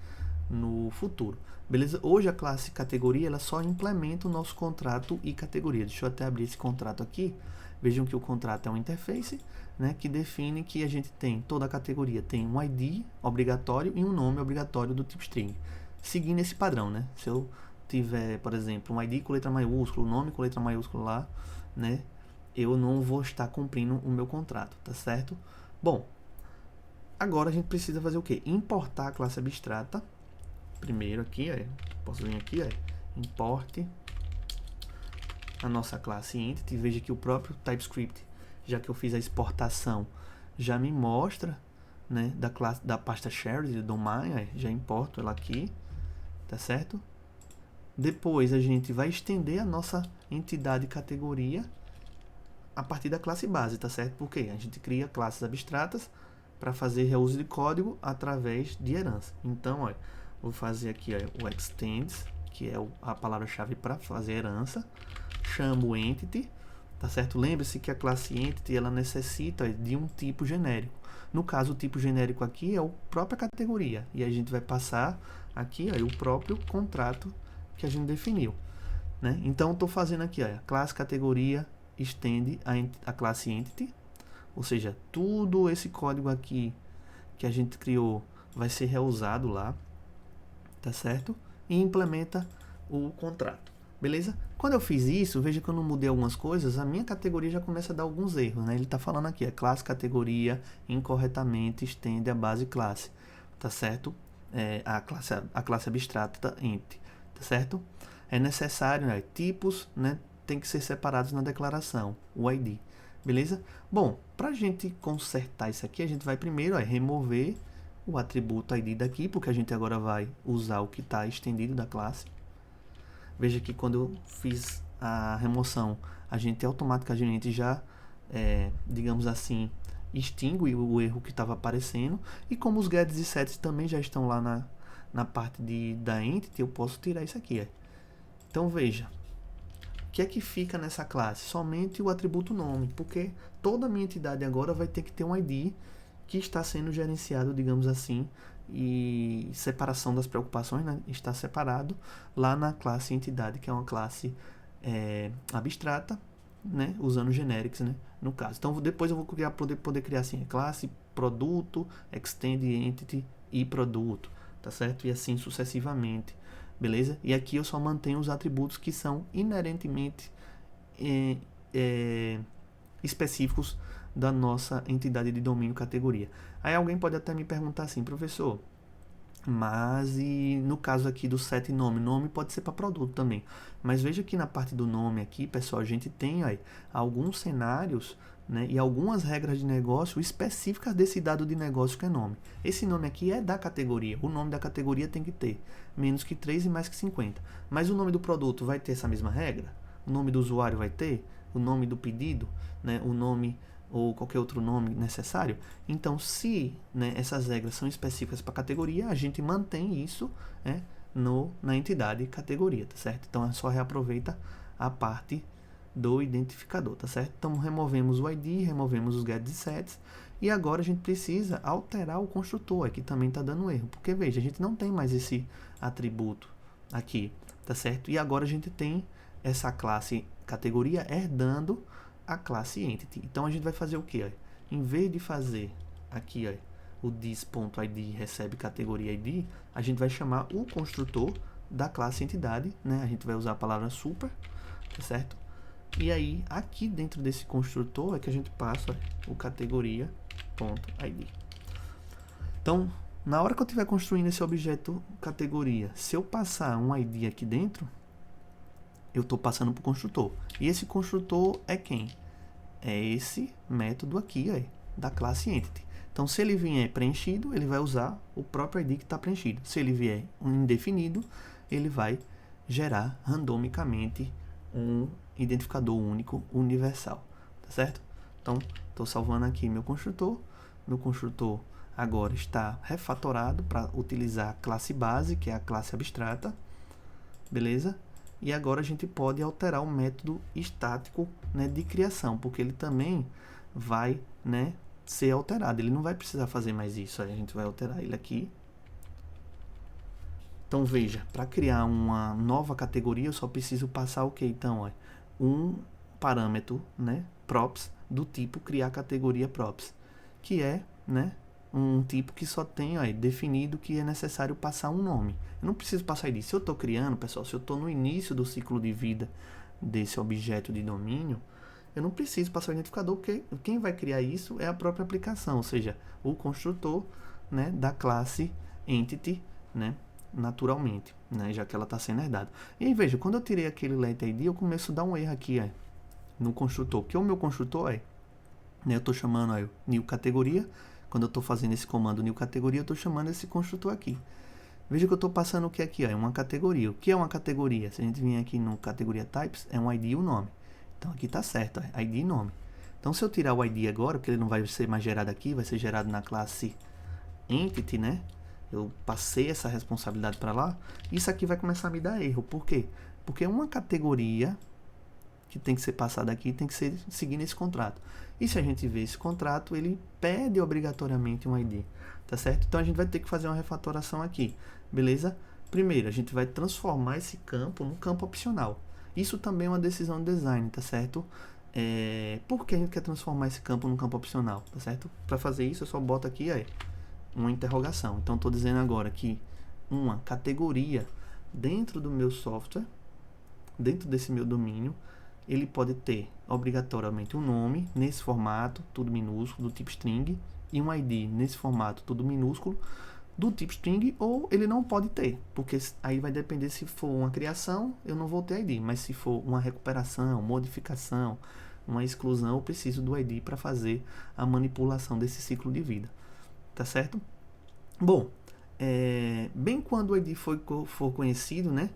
no futuro, beleza? Hoje a classe categoria, ela só implementa o nosso contrato e categoria. Deixa eu até abrir esse contrato aqui. Vejam que o contrato é uma interface, né, que define que a gente tem, toda a categoria tem um ID obrigatório e um nome obrigatório do tipo string, seguindo esse padrão, né? Se eu tiver, por exemplo, um ID com letra maiúscula, um nome com letra maiúscula lá, né, eu não vou estar cumprindo o meu contrato, tá certo? Bom, agora a gente precisa fazer o quê? Importar a classe abstrata. Primeiro aqui, posso vir aqui, import a nossa classe entity. Veja que o próprio TypeScript, já que eu fiz a exportação, já me mostra, né, da pasta shared, do my, já importo ela aqui, tá certo? Depois a gente vai estender a nossa entidade categoria a partir da classe base, tá certo? Porque a gente cria classes abstratas para fazer reuso de código através de herança. Então, vou fazer aqui o extends, que é a palavra-chave para fazer herança. Chamo o entity, tá certo? Lembre-se que a classe entity ela necessita de um tipo genérico. No caso, o tipo genérico aqui é a própria categoria. E a gente vai passar aqui o próprio contrato que a gente definiu, né? Então, estou fazendo aqui, classe categoria estende a classe entity, ou seja, tudo esse código aqui que a gente criou vai ser reusado lá, tá certo? E implementa o contrato, beleza? Quando eu fiz isso, veja que eu não mudei algumas coisas, a minha categoria já começa a dar alguns erros, né? Ele está falando aqui, classe categoria incorretamente estende a base classe, tá certo? A classe abstrata entity, tá certo? É necessário, tipos, né, tem que ser separados na declaração, o ID, Beleza? Bom, para a gente consertar isso aqui, a gente vai primeiro remover o atributo ID daqui, porque a gente agora vai usar o que está estendido da classe. Veja que quando eu fiz a remoção, a gente automaticamente já, digamos assim, extingue o erro que estava aparecendo. E como os gets e sets também já estão lá na parte da entity, eu posso tirar isso aqui. Então veja, o que é que fica nessa classe? Somente o atributo nome, porque toda a minha entidade agora vai ter que ter um ID que está sendo gerenciado, digamos assim, e separação das preocupações, né? Está separado lá na classe entidade, que é uma classe abstrata, né? Usando generics, né? No caso. Então depois eu vou poder criar assim, classe produto, extend entity e produto, tá certo? E assim sucessivamente, beleza? E aqui eu só mantenho os atributos que são inerentemente específicos da nossa entidade de domínio categoria. Aí alguém pode até me perguntar assim, professor, mas e no caso aqui do set nome pode ser para produto também. Mas veja que na parte do nome aqui, pessoal, a gente tem alguns cenários, né, e algumas regras de negócio específicas desse dado de negócio que é nome. Esse nome aqui é da categoria. O nome da categoria tem que ter menos que 3 e mais que 50. Mas o nome do produto vai ter essa mesma regra? O nome do usuário vai ter? O nome do pedido? Né, o nome ou qualquer outro nome necessário? Então, se, né, essas regras são específicas para categoria, a gente mantém isso, né, na entidade categoria, tá certo? Então, só reaproveita a parte do identificador, tá certo? Então, removemos o ID, removemos os gets e sets, e agora a gente precisa alterar o construtor, aqui também está dando erro, porque veja, a gente não tem mais esse atributo aqui, tá certo? E agora a gente tem essa classe categoria herdando a classe entity. Então a gente vai fazer o que? Em vez de fazer aqui o this.id recebe categoria ID, a gente vai chamar o construtor da classe entidade, né? A gente vai usar a palavra super, tá certo? E aí aqui dentro desse construtor é que a gente passa o categoria.id. Então, na hora que eu estiver construindo esse objeto categoria, se eu passar um ID aqui dentro, eu estou passando para o construtor. E esse construtor é quem? É esse método aqui, da classe entity. Então, se ele vier preenchido, ele vai usar o próprio ID que está preenchido. Se ele vier indefinido, ele vai gerar randomicamente um identificador único universal, tá certo? Então, estou salvando aqui meu construtor. Meu construtor agora está refatorado para utilizar a classe base, que é a classe abstrata, beleza? E agora a gente pode alterar o método estático, né, de criação, porque ele também vai, né, ser alterado. Ele não vai precisar fazer mais isso. Aí a gente vai alterar ele aqui. Então veja, para criar uma nova categoria, eu só preciso passar o que? Então, um parâmetro, né, props, do tipo criar categoria props, que é, né, um tipo que só tem definido que é necessário passar um nome. Eu não preciso passar ID. Se eu estou criando, pessoal, se eu estou no início do ciclo de vida desse objeto de domínio, eu não preciso passar o identificador, porque quem vai criar isso é a própria aplicação, ou seja, o construtor, né, da classe entity, né, naturalmente, né, já que ela está sendo herdada. E aí, veja, quando eu tirei aquele let ID, eu começo a dar um erro aqui no construtor, que o meu construtor né, eu estou chamando new categoria. Quando eu estou fazendo esse comando new categoria, eu estou chamando esse construtor aqui. Veja que eu estou passando o que aqui? Uma categoria. O que é uma categoria? Se a gente vir aqui no categoria types, é um ID e um nome. Então aqui está certo, ID e nome. Então se eu tirar o ID agora, porque ele não vai ser mais gerado aqui, vai ser gerado na classe entity, né? Eu passei essa responsabilidade para lá. Isso aqui vai começar a me dar erro. Por quê? Porque uma categoria que tem que ser passada aqui tem que ser seguindo esse contrato. E se a gente vê esse contrato, ele pede obrigatoriamente um ID, tá certo? Então a gente vai ter que fazer uma refatoração aqui, beleza? Primeiro, a gente vai transformar esse campo num campo opcional. Isso também é uma decisão de design, tá certo? Por que a gente quer transformar esse campo num campo opcional, tá certo? Para fazer isso, eu só boto aqui uma interrogação. Então, estou dizendo agora que uma categoria dentro do meu software, dentro desse meu domínio, ele pode ter obrigatoriamente um nome nesse formato, tudo minúsculo, do tipo string, e um ID nesse formato, tudo minúsculo, do tipo string, ou ele não pode ter, porque aí vai depender. Se for uma criação, eu não vou ter ID, mas se for uma recuperação, modificação, uma exclusão, eu preciso do ID para fazer a manipulação desse ciclo de vida, tá certo? Bom, bem quando o ID for conhecido, né?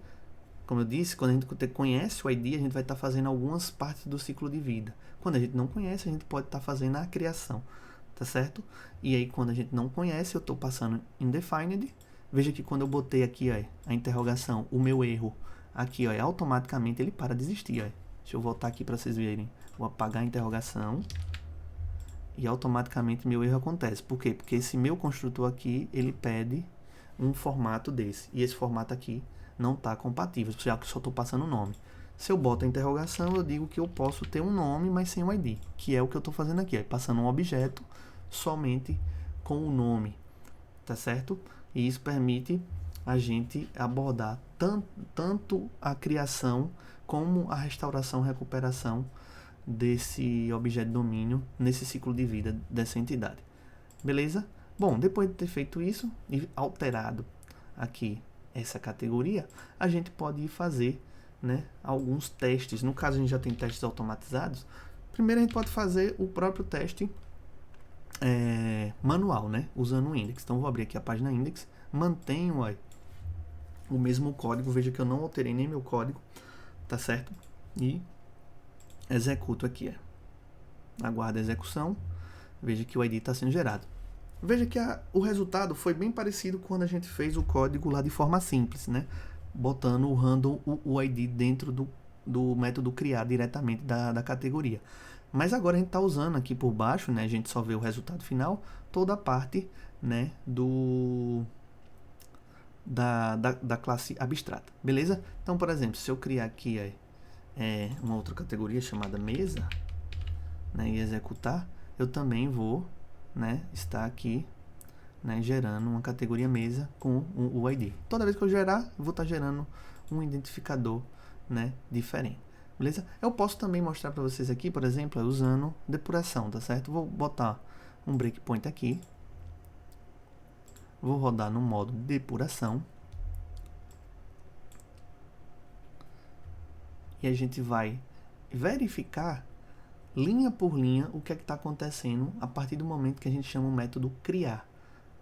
Como eu disse, quando a gente conhece o ID, a gente vai estar fazendo algumas partes do ciclo de vida. Quando a gente não conhece, a gente pode estar fazendo a criação, tá certo? E aí, quando a gente não conhece, eu estou passando indefined. Veja que quando eu botei aqui, ó, a interrogação, o meu erro aqui, ó, automaticamente ele para de existir, ó. Deixa eu voltar aqui para vocês verem. Vou apagar a interrogação e automaticamente meu erro acontece. Por quê? Porque esse meu construtor aqui, ele pede um formato desse. E esse formato aqui não está compatível, já que só estou passando o nome. Se eu boto a interrogação, eu digo que eu posso ter um nome, mas sem o ID, que é o que eu estou fazendo aqui, ó, passando um objeto somente com o nome, tá certo? E isso permite a gente abordar tanto a criação como a restauração e recuperação desse objeto de domínio nesse ciclo de vida dessa entidade. Beleza? Bom, depois de ter feito isso e alterado aqui essa categoria, a gente pode ir fazer, né, alguns testes. No caso, a gente já tem testes automatizados. Primeiro, a gente pode fazer o próprio teste manual, né, usando o index. Então, vou abrir aqui a página index, mantenho o mesmo código. Veja que eu não alterei nem meu código, tá certo? E executo aqui, aguardo a execução. Veja que o ID está sendo gerado. Veja que o resultado foi bem parecido quando a gente fez o código lá de forma simples, né? Botando o random, o ID dentro do método criar diretamente da categoria. Mas agora a gente está usando aqui por baixo, né? A gente só vê o resultado final, toda a parte, né, da classe abstrata, beleza? Então, por exemplo, se eu criar aqui uma outra categoria chamada mesa, né, e executar, eu também vou, né, estar aqui, né, gerando uma categoria mesa com o ID. Toda vez que eu gerar, eu vou estar gerando um identificador, né, diferente. Beleza? Eu posso também mostrar para vocês aqui, por exemplo, usando depuração, tá certo? Vou botar um breakpoint aqui. Vou rodar no modo depuração. E a gente vai verificar linha por linha o que é que está acontecendo a partir do momento que a gente chama o método criar,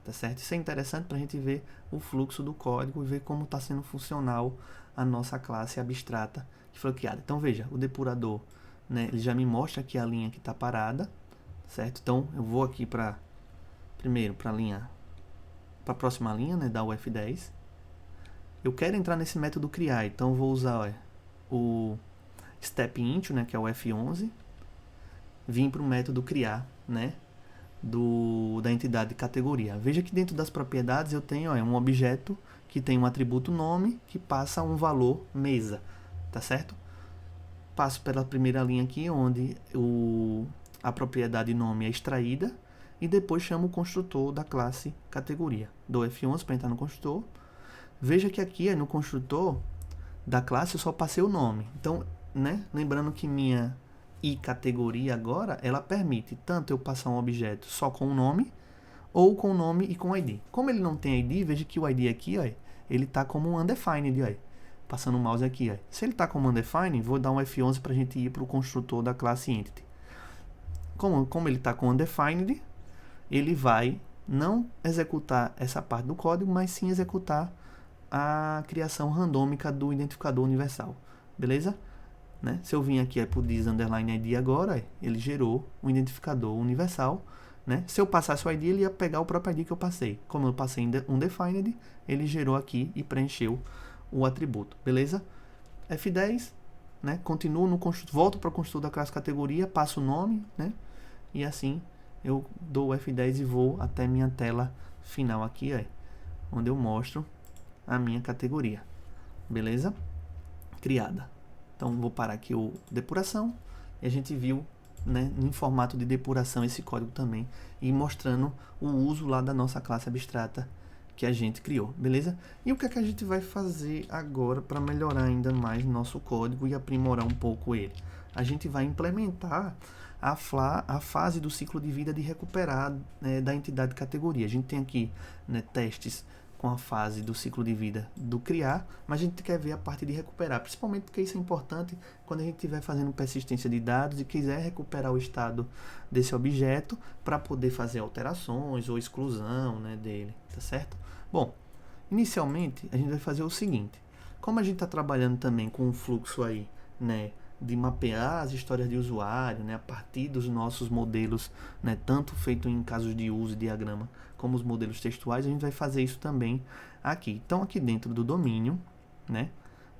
tá certo? Isso é interessante para a gente ver o fluxo do código e ver como está sendo funcional a nossa classe abstrata que foi criada. Então veja, o depurador, né, ele já me mostra aqui a linha que está parada, certo? Então eu vou aqui primeiro para a próxima linha, né, da F10. Eu quero entrar nesse método criar, então eu vou usar o step into, né, que é o F11. Vim para o método criar, né, da entidade categoria. Veja que dentro das propriedades eu tenho um objeto que tem um atributo nome que passa um valor mesa, tá certo? Passo pela primeira linha aqui, onde a propriedade nome é extraída, e depois chamo o construtor da classe categoria. Dou F11 para entrar no construtor. Veja que aqui no construtor da classe eu só passei o nome. Então, né, lembrando que minha categoria agora, ela permite tanto eu passar um objeto só com o nome, ou com o nome e com ID. Como ele não tem ID, veja que o ID aqui, ele está como um undefined, passando o mouse aqui. Se ele está como undefined, vou dar um F11 para a gente ir para o construtor da classe entity. Como ele está com undefined, ele vai não executar essa parte do código, mas sim executar a criação randômica do identificador universal, beleza? Né? Se eu vim aqui por this_id agora, ele gerou um identificador universal, né? Se eu passasse o ID, ele ia pegar o próprio ID que eu passei. Como eu passei undefined, ele gerou aqui e preencheu o atributo, beleza? F10, né? Continuo no construtor, volto para o construtor da classe categoria, passo o nome, né? E assim eu dou o F10 e vou até minha tela final aqui, onde eu mostro a minha categoria, beleza? Criada. Então, vou parar aqui o depuração, e a gente viu, né, em formato de depuração esse código também, e mostrando o uso lá da nossa classe abstrata que a gente criou, beleza? E o que é que a gente vai fazer agora para melhorar ainda mais nosso código e aprimorar um pouco ele? A gente vai implementar a fase do ciclo de vida de recuperar, né, da entidade categoria. A gente tem aqui, né, testes com a fase do ciclo de vida do criar, mas a gente quer ver a parte de recuperar, principalmente porque isso é importante quando a gente estiver fazendo persistência de dados e quiser recuperar o estado desse objeto para poder fazer alterações ou exclusão, né, dele, tá certo? Bom, inicialmente a gente vai fazer o seguinte, como a gente está trabalhando também com um fluxo aí, né, de mapear as histórias de usuário, né, a partir dos nossos modelos, né, tanto feito em casos de uso e diagrama, como os modelos textuais, a gente vai fazer isso também aqui. Então, aqui dentro do domínio, né,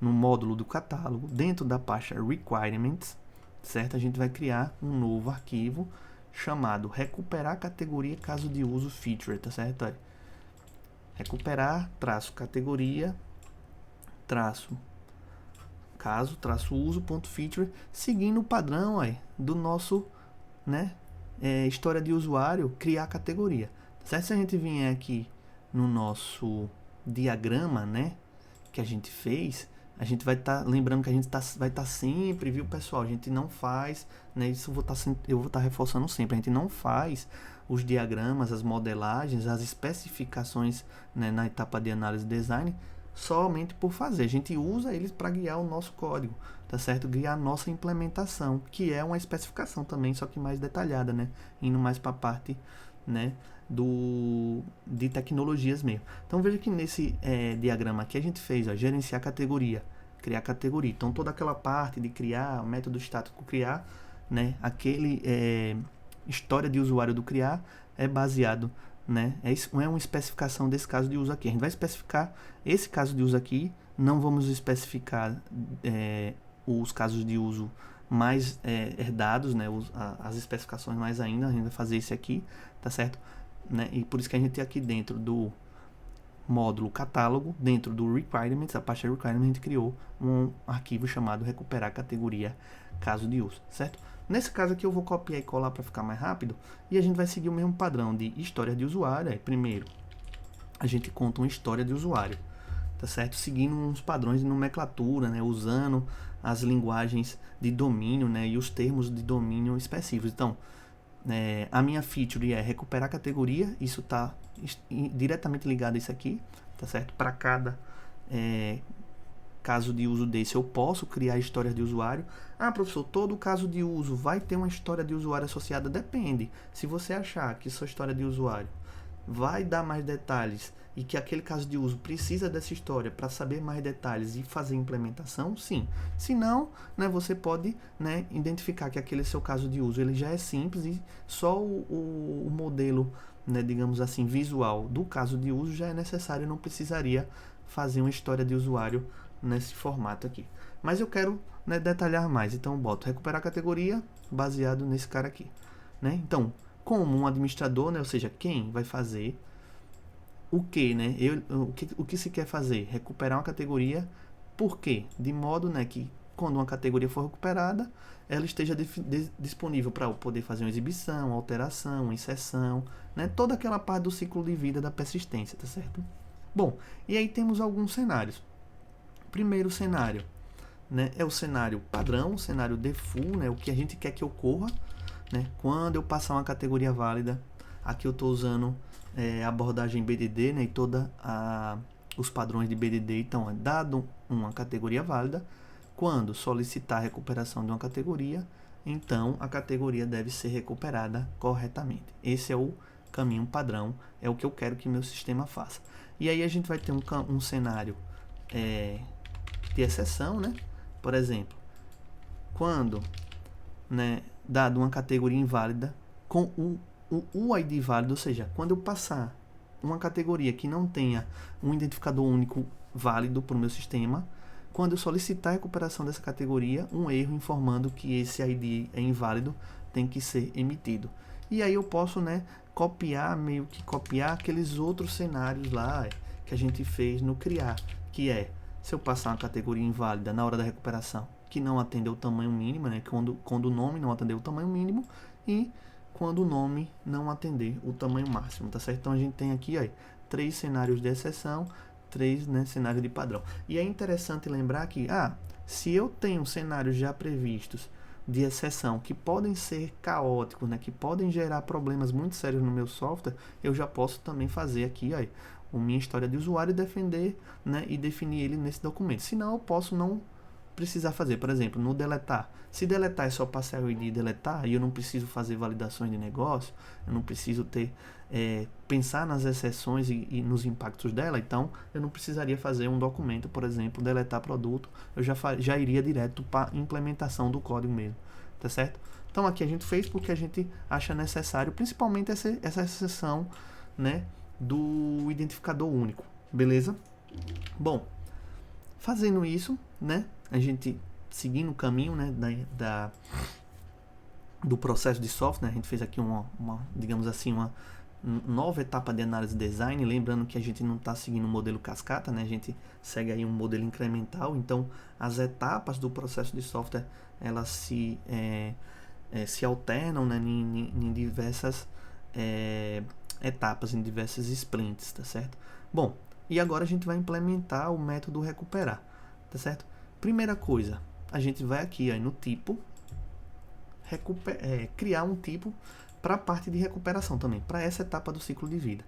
no módulo do catálogo, dentro da pasta Requirements, certo? A gente vai criar um novo arquivo chamado recuperar categoria caso de uso feature, tá certo? Olha. Recuperar, traço categoria, traço caso, traço uso, ponto feature, seguindo o padrão aí, do nosso, né, história de usuário, criar categoria. Certo? Se a gente vier aqui no nosso diagrama, né, que a gente fez, a gente vai estar, lembrando que a gente vai estar sempre, viu, pessoal? A gente não faz, né, isso eu vou estar reforçando sempre, a gente não faz os diagramas, as modelagens, as especificações, né, na etapa de análise e design, somente por fazer. A gente usa eles para guiar o nosso código, tá certo? Guiar a nossa implementação, que é uma especificação também, só que mais detalhada, né? Indo mais para a parte, né, de tecnologias mesmo. Então veja que nesse diagrama aqui a gente fez, ó, gerenciar categoria, criar categoria. Então toda aquela parte de criar, método estático criar, né, aquele história de usuário do criar é baseado, né, é uma especificação desse caso de uso aqui. A gente vai especificar esse caso de uso aqui, não vamos especificar os casos de uso mais herdados, né, as especificações mais ainda, a gente vai fazer esse aqui, tá certo? Né? E por isso que a gente tem aqui dentro do módulo catálogo, dentro do requirements, a pasta requirements, a gente criou um arquivo chamado recuperar categoria caso de uso, certo? Nesse caso aqui eu vou copiar e colar para ficar mais rápido, e a gente vai seguir o mesmo padrão de história de usuário. Primeiro a gente conta uma história de usuário, tá certo? Seguindo uns padrões de nomenclatura, né, usando as linguagens de domínio, né, e os termos de domínio específicos. Então, a minha feature é recuperar categoria, isso está diretamente ligado a isso aqui, tá certo? Para cada caso de uso desse eu posso criar histórias de usuário. Ah, professor, todo caso de uso vai ter uma história de usuário associada? Depende. Se você achar que sua história de usuário vai dar mais detalhes e que aquele caso de uso precisa dessa história para saber mais detalhes e fazer implementação, sim. Se não, né, você pode, né, identificar que aquele seu caso de uso ele já é simples e só o modelo, né, digamos assim, visual do caso de uso já é necessário, não precisaria fazer uma história de usuário nesse formato aqui. Mas eu quero, né, detalhar mais, então eu boto recuperar categoria baseado nesse cara aqui, né? Então, como um administrador, né, ou seja, quem vai fazer o que, né? O que se quer fazer? Recuperar uma categoria. Por quê? De modo, né, que quando uma categoria for recuperada, ela esteja disponível para poder fazer uma exibição, alteração, uma inserção, né? Toda aquela parte do ciclo de vida da persistência, tá certo? Bom, e aí temos alguns cenários. Primeiro cenário, né, é o cenário padrão, o cenário default, né, o que a gente quer que ocorra, né, quando eu passar uma categoria válida. Aqui eu estou usando a abordagem BDD, né, e toda os padrões de BDD. Então, dado uma categoria válida, quando solicitar a recuperação de uma categoria, então a categoria deve ser recuperada corretamente. Esse é o caminho padrão, é o que eu quero que meu sistema faça. E aí a gente vai ter um cenário de exceção, né? Por exemplo, quando, né, dado uma categoria inválida com o UID válido, ou seja, quando eu passar uma categoria que não tenha um identificador único válido para o meu sistema, quando eu solicitar a recuperação dessa categoria, um erro informando que esse ID é inválido tem que ser emitido. E aí eu posso, né, meio que copiar aqueles outros cenários lá que a gente fez no criar, que é, se eu passar uma categoria inválida na hora da recuperação, que não atendeu o tamanho mínimo, né, quando o nome não atendeu o tamanho mínimo, e quando o nome não atender o tamanho máximo, tá certo? Então a gente tem aqui, ó, 3 cenários de exceção, 3, né, cenários de padrão. E é interessante lembrar que, se eu tenho cenários já previstos de exceção que podem ser caóticos, né, que podem gerar problemas muito sérios no meu software, eu já posso também fazer aqui, ó, a minha história de usuário e defender, né, e definir ele nesse documento. Senão eu posso não precisar fazer. Por exemplo, no deletar. Se deletar é só passar o ID e deletar, e eu não preciso fazer validações de negócio, eu não preciso ter pensar nas exceções e nos impactos dela, então eu não precisaria fazer um documento, por exemplo, deletar produto, eu já iria direto para implementação do código mesmo, tá certo? Então aqui a gente fez porque a gente acha necessário, principalmente essa exceção, né, do identificador único, beleza? Bom, fazendo isso, né, a gente seguindo o caminho, né, do processo de software, né, a gente fez aqui digamos assim, uma nova etapa de análise de design, lembrando que a gente não está seguindo o modelo cascata, né, a gente segue aí um modelo incremental, então as etapas do processo de software, elas se alternam, né, em diversas etapas, em diversas sprints, tá certo? Bom, e agora a gente vai implementar o método recuperar, tá certo? Primeira coisa, a gente vai aqui ó, no tipo, criar um tipo para a parte de recuperação também, para essa etapa do ciclo de vida,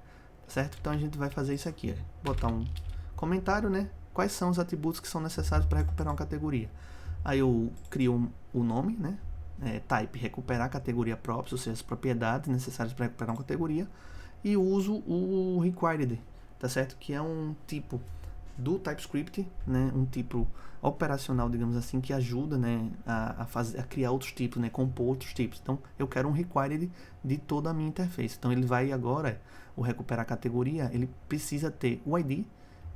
tá certo? Então a gente vai fazer isso aqui, ó, botar um comentário, né? Quais são os atributos que são necessários para recuperar uma categoria. Aí eu crio o nome, né? Type, recuperar categoria props, ou seja, as propriedades necessárias para recuperar uma categoria, e uso o required, tá certo? Que é um tipo do TypeScript, né? Um tipo operacional, digamos assim, que ajuda, né, a criar outros tipos, né, compor outros tipos. Então, eu quero um required de toda a minha interface. Então, ele vai agora, o recuperar categoria, ele precisa ter o ID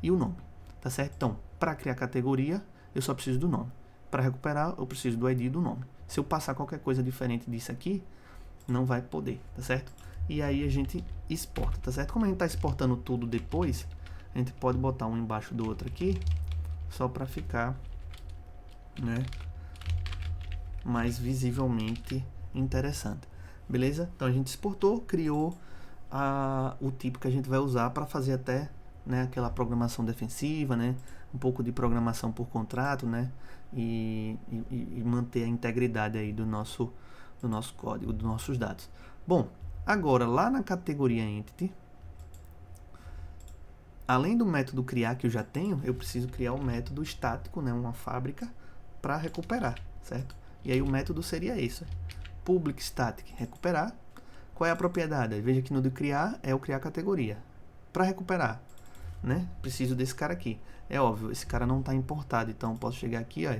e o nome, tá certo? Então, para criar categoria, eu só preciso do nome. Para recuperar, eu preciso do ID e do nome. Se eu passar qualquer coisa diferente disso aqui, não vai poder, tá certo? E aí a gente exporta, tá certo? Como a gente está exportando tudo depois, a gente pode botar um embaixo do outro aqui, só para ficar, né, mais visivelmente interessante. Beleza? Então a gente exportou, criou o tipo que a gente vai usar para fazer até, né, aquela programação defensiva, né, um pouco de programação por contrato, né, e manter a integridade aí do nosso código, dos nossos dados. Bom, agora lá na categoria Entity, além do método criar que eu já tenho, eu preciso criar um método estático, né, uma fábrica, para recuperar, certo? E aí o método seria esse, public static, recuperar. Qual é a propriedade? Veja que no de criar é o criar categoria. Para recuperar, né, preciso desse cara aqui. É óbvio, esse cara não está importado, então eu posso chegar aqui, ó,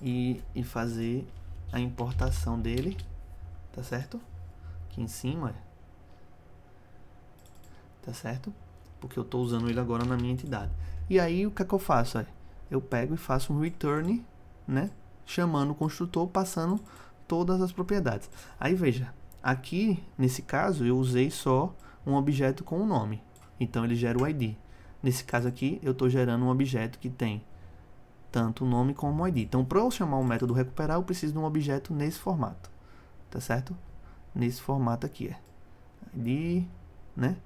e fazer a importação dele, tá certo? Aqui em cima, ó, tá certo? Porque eu estou usando ele agora na minha entidade. E aí o que é que eu faço? Eu pego e faço um return, né, chamando o construtor, passando todas as propriedades. Aí veja, aqui nesse caso eu usei só um objeto com o nome, então ele gera o ID. Nesse caso aqui eu estou gerando um objeto que tem tanto o nome como o ID. Então para eu chamar o método recuperar eu preciso de um objeto nesse formato, tá certo? Nesse formato aqui ID, né?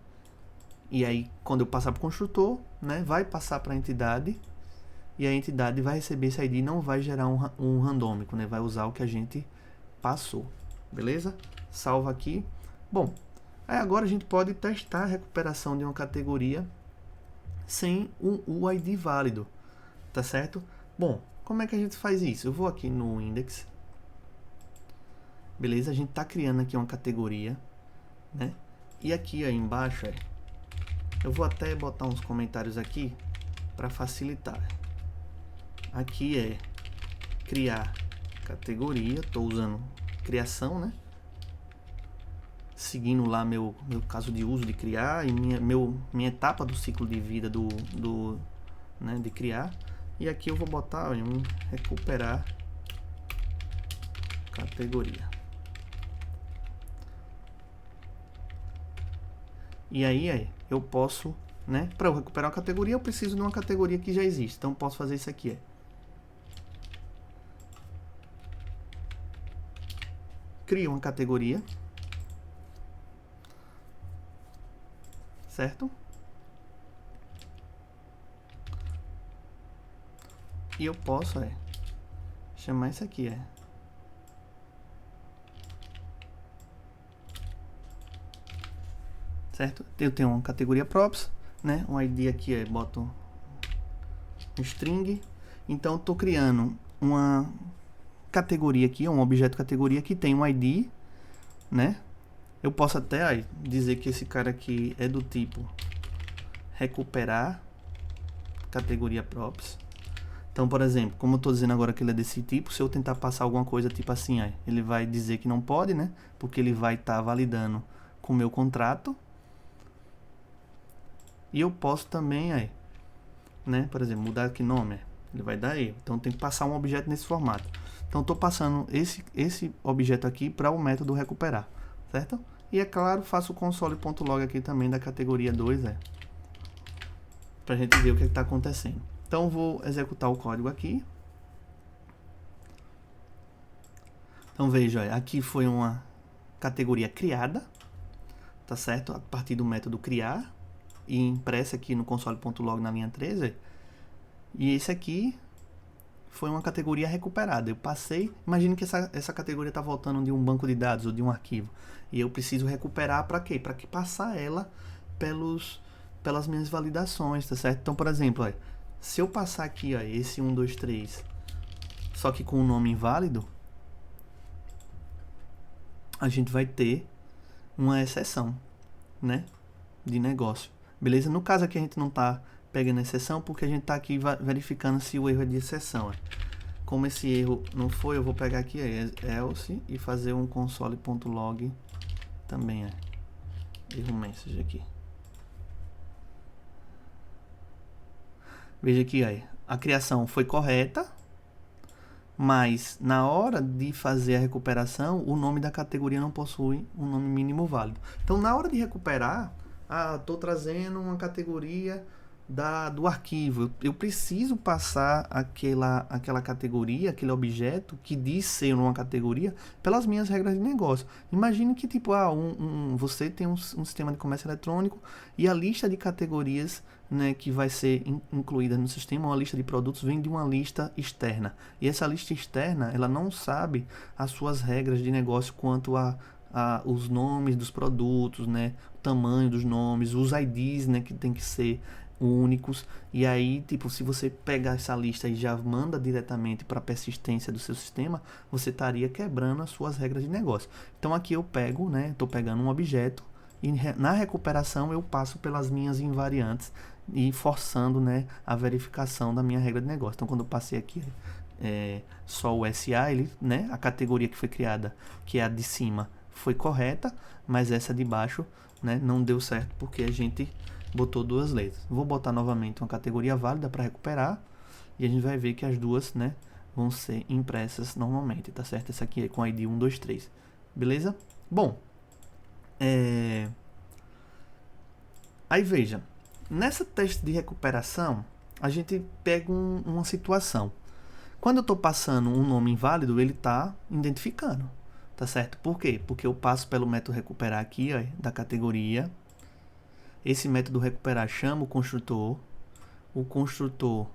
E aí, quando eu passar para o construtor, né, vai passar para a entidade, e a entidade vai receber esse ID e não vai gerar um randômico, né, vai usar o que a gente passou. Beleza? Salva aqui. Bom, aí agora a gente pode testar a recuperação de uma categoria sem o ID válido, tá certo? Bom, como é que a gente faz isso? Eu vou aqui no index. Beleza? A gente está criando aqui uma categoria, né? E aqui ó, embaixo, eu vou até botar uns comentários aqui para facilitar. Aqui é criar categoria, estou usando criação, né? Seguindo lá meu caso de uso de criar e minha etapa do ciclo de vida né, de criar. E aqui eu vou botar um recuperar categoria. E aí eu posso, né, para eu recuperar uma categoria, eu preciso de uma categoria que já existe. Então eu posso fazer isso aqui, crio uma categoria, certo? E eu posso chamar isso aqui, certo? Eu tenho uma categoria props, né? Um ID aqui, boto um string. Então estou criando uma categoria aqui, um objeto categoria que tem um ID, né? Eu posso até dizer que esse cara aqui é do tipo recuperar categoria props. Então, por exemplo, como eu estou dizendo agora que ele é desse tipo, se eu tentar passar alguma coisa tipo assim, ele vai dizer que não pode, né? Porque ele vai estar validando com o meu contrato. E eu posso também, né? Por exemplo, mudar aqui nome, ele vai dar erro. Então, tem que passar um objeto nesse formato. Então, estou passando esse objeto aqui para o método recuperar, certo? E, é claro, faço o console.log aqui também da categoria 2, para a gente ver o que está acontecendo. Então, vou executar o código aqui. Então, veja, aqui foi uma categoria criada, tá certo? A partir do método criar, e impressa aqui no console.log na linha 13. E esse aqui foi uma categoria recuperada. Eu passei, imagine que essa categoria está voltando de um banco de dados ou de um arquivo. E eu preciso recuperar para quê? Para que passar ela pelas minhas validações, tá certo? Então, por exemplo, se eu passar aqui, esse 1, 2, 3, só que com o nome inválido, a gente vai ter uma exceção, né, de negócio. Beleza? No caso aqui a gente não está pegando exceção porque a gente está aqui verificando se o erro é de exceção. Como esse erro não foi, eu vou pegar aqui else e fazer um console.log também, erro message aqui. Veja aqui, a criação foi correta, mas na hora de fazer a recuperação, o nome da categoria não possui um nome mínimo válido. Então, na hora de recuperar, estou trazendo uma categoria do arquivo. Eu preciso passar aquela categoria, aquele objeto que diz ser uma categoria, pelas minhas regras de negócio. Imagine que tipo, você tem um sistema de comércio eletrônico e a lista de categorias, né, que vai ser incluída no sistema, uma lista de produtos, vem de uma lista externa. E essa lista externa, ela não sabe as suas regras de negócio quanto os nomes dos produtos, né, o tamanho dos nomes, os IDs, né, que tem que ser únicos. E aí, tipo, se você pegar essa lista e já manda diretamente para a persistência do seu sistema, você estaria quebrando as suas regras de negócio. Então aqui eu pego, né, estou pegando um objeto e na recuperação eu passo pelas minhas invariantes e forçando, né, a verificação da minha regra de negócio. Então quando eu passei aqui só o SA, né, a categoria que foi criada, que é a de cima, foi correta, mas essa de baixo, né, não deu certo porque a gente botou duas letras. Vou botar novamente uma categoria válida para recuperar e a gente vai ver que as duas, né, vão ser impressas normalmente, tá certo? Essa aqui é com ID 1, 2, 3. Beleza? Bom, aí veja, nessa teste de recuperação, a gente pega uma situação. Quando eu estou passando um nome inválido, ele está identificando, tá certo? Por quê? Porque eu passo pelo método recuperar aqui, da categoria. Esse método recuperar chama o construtor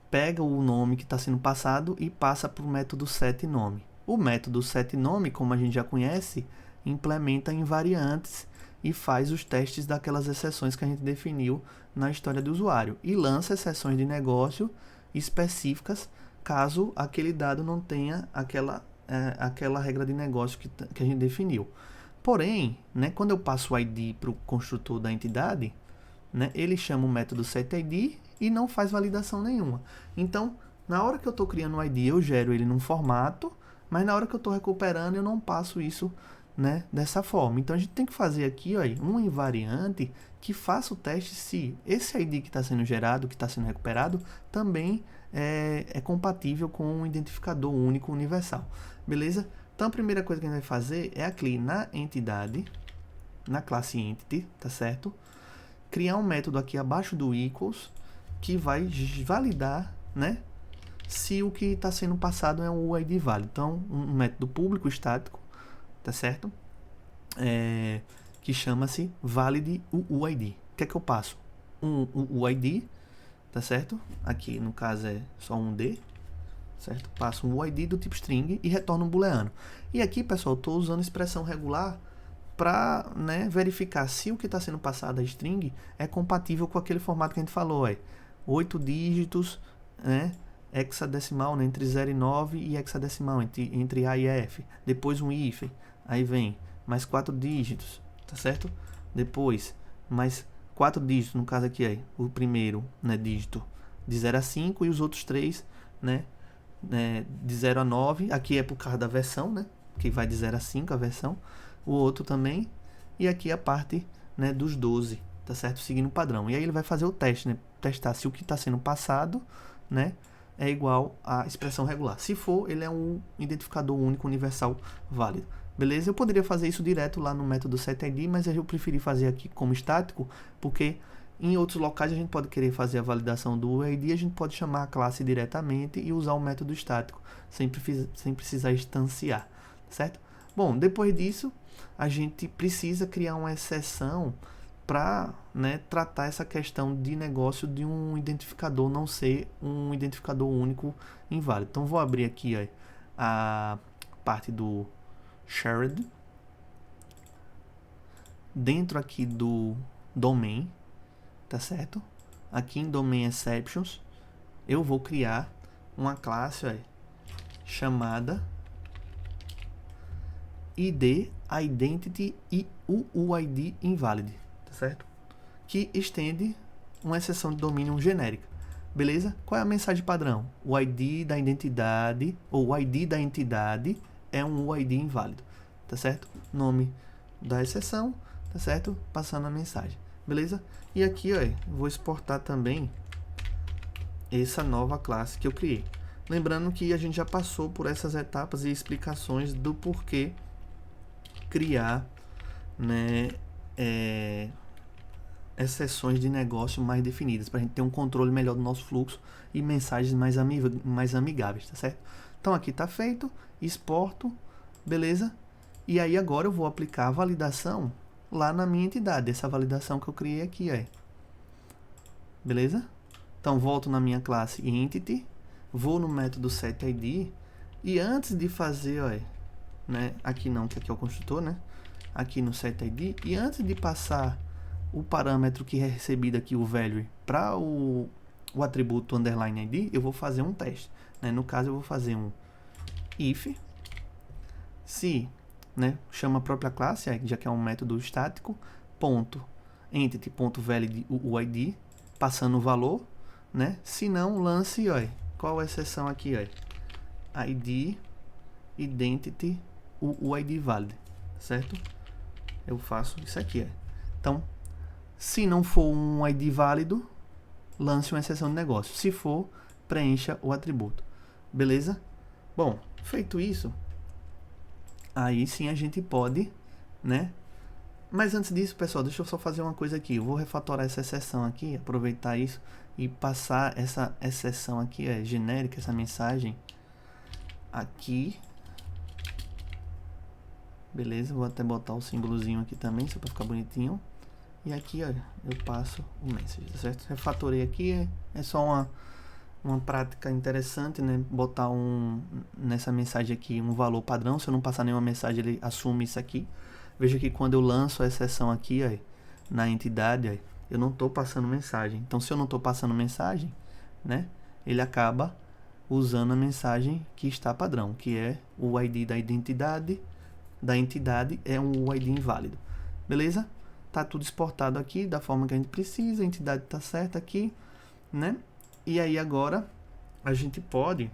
pega o nome que está sendo passado e passa para o método setNome. O método setNome, como a gente já conhece, implementa invariantes e faz os testes daquelas exceções que a gente definiu na história do usuário e lança exceções de negócio específicas caso aquele dado não tenha aquela regra de negócio que a gente definiu. Porém, né, quando eu passo o ID para o construtor da entidade, né, ele chama o método setID e não faz validação nenhuma. Então, na hora que eu estou criando o ID, eu gero ele num formato, mas na hora que eu estou recuperando, eu não passo isso, né, dessa forma. Então, a gente tem que fazer aqui uma invariante que faça o teste se esse ID que está sendo gerado, que está sendo recuperado, também é compatível com um identificador único universal. Beleza? Então, a primeira coisa que a gente vai fazer é aqui na entidade, na classe entity, tá certo? Criar um método aqui abaixo do equals que vai validar, né, se o que está sendo passado é um UID válido. Então, um método público estático, tá certo? Que chama-se valid UID. O que é que eu passo? Um UID, tá certo? Aqui, no caso, é só um D. Certo? Passo um UID do tipo string e retorno um booleano. E aqui, pessoal, estou usando expressão regular para, né, verificar se o que está sendo passado a string é compatível com aquele formato que a gente falou, 8 dígitos, né, hexadecimal, né, entre 0 e 9 e hexadecimal entre A e F. Depois um hífen, aí vem mais 4 dígitos, tá certo? Depois mais 4 dígitos, no caso aqui o primeiro, né, dígito de 0 a 5 e os outros 3, né, de 0 a 9. Aqui é por causa da versão, né, que vai de 0 a 5 a versão. O outro também, e aqui a parte, né, dos 12, tá certo? Seguindo o padrão. E aí ele vai fazer o teste, né? Testar se o que está sendo passado, né, é igual à expressão regular. Se for, ele é um identificador único universal válido. Beleza? Eu poderia fazer isso direto lá no método setID, mas eu preferi fazer aqui como estático, porque em outros locais a gente pode querer fazer a validação do ID, a gente pode chamar a classe diretamente e usar o método estático, sem precisar instanciar, certo? Bom, depois disso, a gente precisa criar uma exceção para, né, tratar essa questão de negócio de um identificador não ser um identificador único inválido. Então, vou abrir aqui a parte do shared, dentro aqui do domain, tá certo? Aqui em domain exceptions, eu vou criar uma classe chamada id identity e UUID invalid, tá certo? Que estende uma exceção de domínio genérica. Beleza? Qual é a mensagem padrão? O ID da identidade ou o ID da entidade é um UID inválido, tá certo? Nome da exceção, tá certo? Passando a mensagem. Beleza? E aqui, vou exportar também essa nova classe que eu criei. Lembrando que a gente já passou por essas etapas e explicações do porquê criar, né, exceções de negócio mais definidas, para a gente ter um controle melhor do nosso fluxo e mensagens mais amigáveis, tá certo? Então aqui está feito, exporto, beleza? E aí agora eu vou aplicar a validação lá na minha entidade, essa validação que eu criei aqui, beleza? Então volto na minha classe entity, vou no método setID e antes de fazer, né, aqui não, que aqui é o construtor, né? Aqui no setID, e antes de passar o parâmetro que é recebido aqui, o value, para o atributo underline ID, eu vou fazer um teste, né? No caso eu vou fazer um if, se, né, chama a própria classe, já que é um método estático, ponto entity, ponto valid UID, passando o valor, né? Se não, lance, qual a exceção aqui, ID, identity, o ID válido, certo? Eu faço isso aqui, Então, se não for um ID válido, lance uma exceção de negócio. Se for, preencha o atributo. Beleza? Bom, feito isso, aí sim a gente pode, né? Mas antes disso, pessoal, deixa eu só fazer uma coisa aqui. Eu vou refatorar essa exceção aqui, aproveitar isso e passar essa exceção aqui, genérica, essa mensagem aqui. Beleza, vou até botar o símbolozinho aqui também, só para ficar bonitinho. E aqui, eu passo o message, tá certo? Refatorei aqui, é só uma prática interessante, né? Botar nessa mensagem aqui um valor padrão. Se eu não passar nenhuma mensagem, ele assume isso aqui. Veja que quando eu lanço a exceção aqui, na entidade, eu não estou passando mensagem. Então, se eu não estou passando mensagem, né? Ele acaba usando a mensagem que está padrão, que é o ID da identidade, da entidade, é um ID inválido. Beleza? Tá tudo exportado aqui da forma que a gente precisa, a entidade tá certa aqui, né? E aí agora a gente pode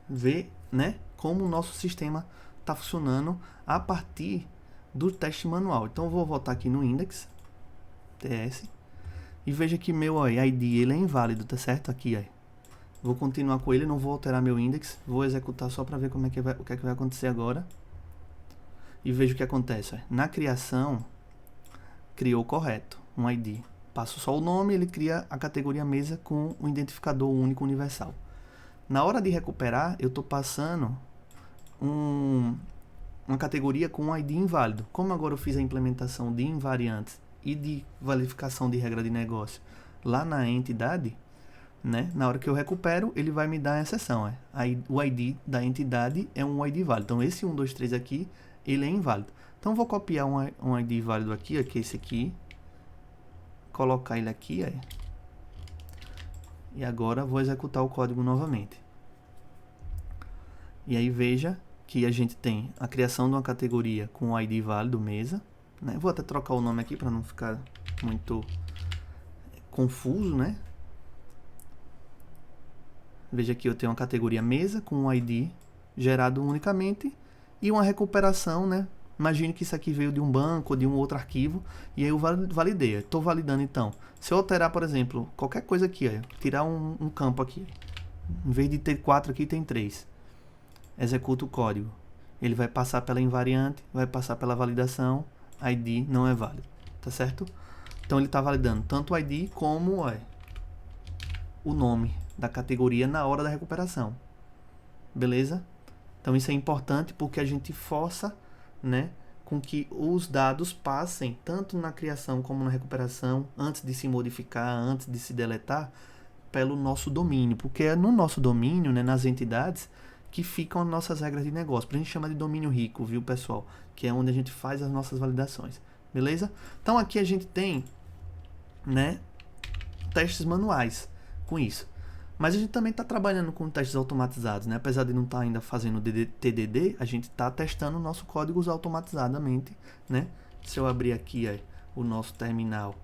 ver, né, como o nosso sistema tá funcionando a partir do teste manual. Então eu vou voltar aqui no index ts e veja que meu ID ele é inválido, tá certo? Aqui, vou continuar com ele, não vou alterar meu index, vou executar só para ver como é que o que é que vai acontecer agora. E veja o que acontece. Na criação, criou correto um ID. Passo só o nome, ele cria a categoria mesa com um identificador único universal. Na hora de recuperar, eu estou passando uma categoria com um ID inválido. Como agora eu fiz a implementação de invariantes e de verificação de regra de negócio lá na entidade, né? Na hora que eu recupero, ele vai me dar a exceção. Aí, o ID da entidade é um ID válido. Então, esse 1, 2, 3 aqui ele é inválido. Então vou copiar um ID válido aqui, ó, que é esse aqui, colocar ele aqui, ó, e agora vou executar o código novamente. E aí veja que a gente tem a criação de uma categoria com o ID válido mesa, né? Vou até trocar o nome aqui para não ficar muito confuso, né? Veja que eu tenho uma categoria mesa com um ID gerado unicamente e uma recuperação, né? Imagine que isso aqui veio de um banco ou de um outro arquivo e aí eu validei. Estou validando então. Se eu alterar, por exemplo, qualquer coisa aqui, ó, tirar um campo aqui, em vez de ter 4 aqui tem 3. Executa o código. Ele vai passar pela invariante, vai passar pela validação, ID não é válido, tá certo? Então ele está validando tanto o ID como o nome da categoria na hora da recuperação. Beleza? Então isso é importante porque a gente força, né, com que os dados passem tanto na criação como na recuperação, antes de se modificar, antes de se deletar, pelo nosso domínio, porque é no nosso domínio, né, nas entidades, que ficam as nossas regras de negócio. A gente chama de domínio rico, viu, pessoal? Que é onde a gente faz as nossas validações. Beleza? Então aqui a gente tem, né, testes manuais com isso. Mas a gente também está trabalhando com testes automatizados, né? Apesar de não estar ainda fazendo TDD, a gente está testando o nosso código automatizadamente, né? Se eu abrir aqui o nosso terminal,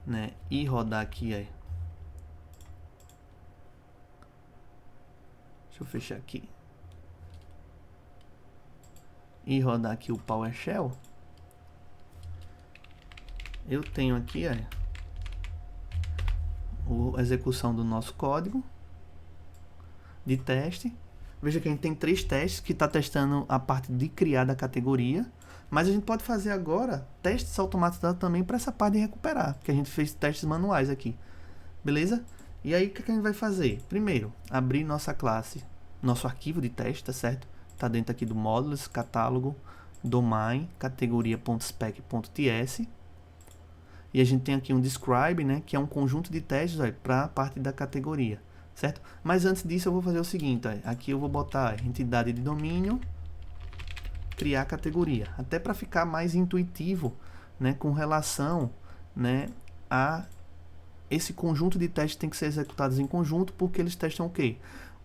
né, e rodar aqui, deixa eu fechar aqui, e rodar aqui o PowerShell, eu tenho aqui, a execução do nosso código de teste. Veja que a gente tem 3 testes que está testando a parte de criar da categoria, mas a gente pode fazer agora testes automatizados também para essa parte de recuperar, que a gente fez testes manuais aqui, beleza? E aí o que a gente vai fazer? Primeiro, abrir nossa classe, nosso arquivo de teste, tá certo? Está dentro aqui do módulos, catálogo, domain, categoria.spec.ts. E a gente tem aqui um describe, né, que é um conjunto de testes para a parte da categoria, certo? Mas antes disso eu vou fazer o seguinte, aqui eu vou botar entidade de domínio, criar categoria, até para ficar mais intuitivo, né, com relação, né, a esse conjunto de testes tem que ser executados em conjunto, porque eles testam o quê?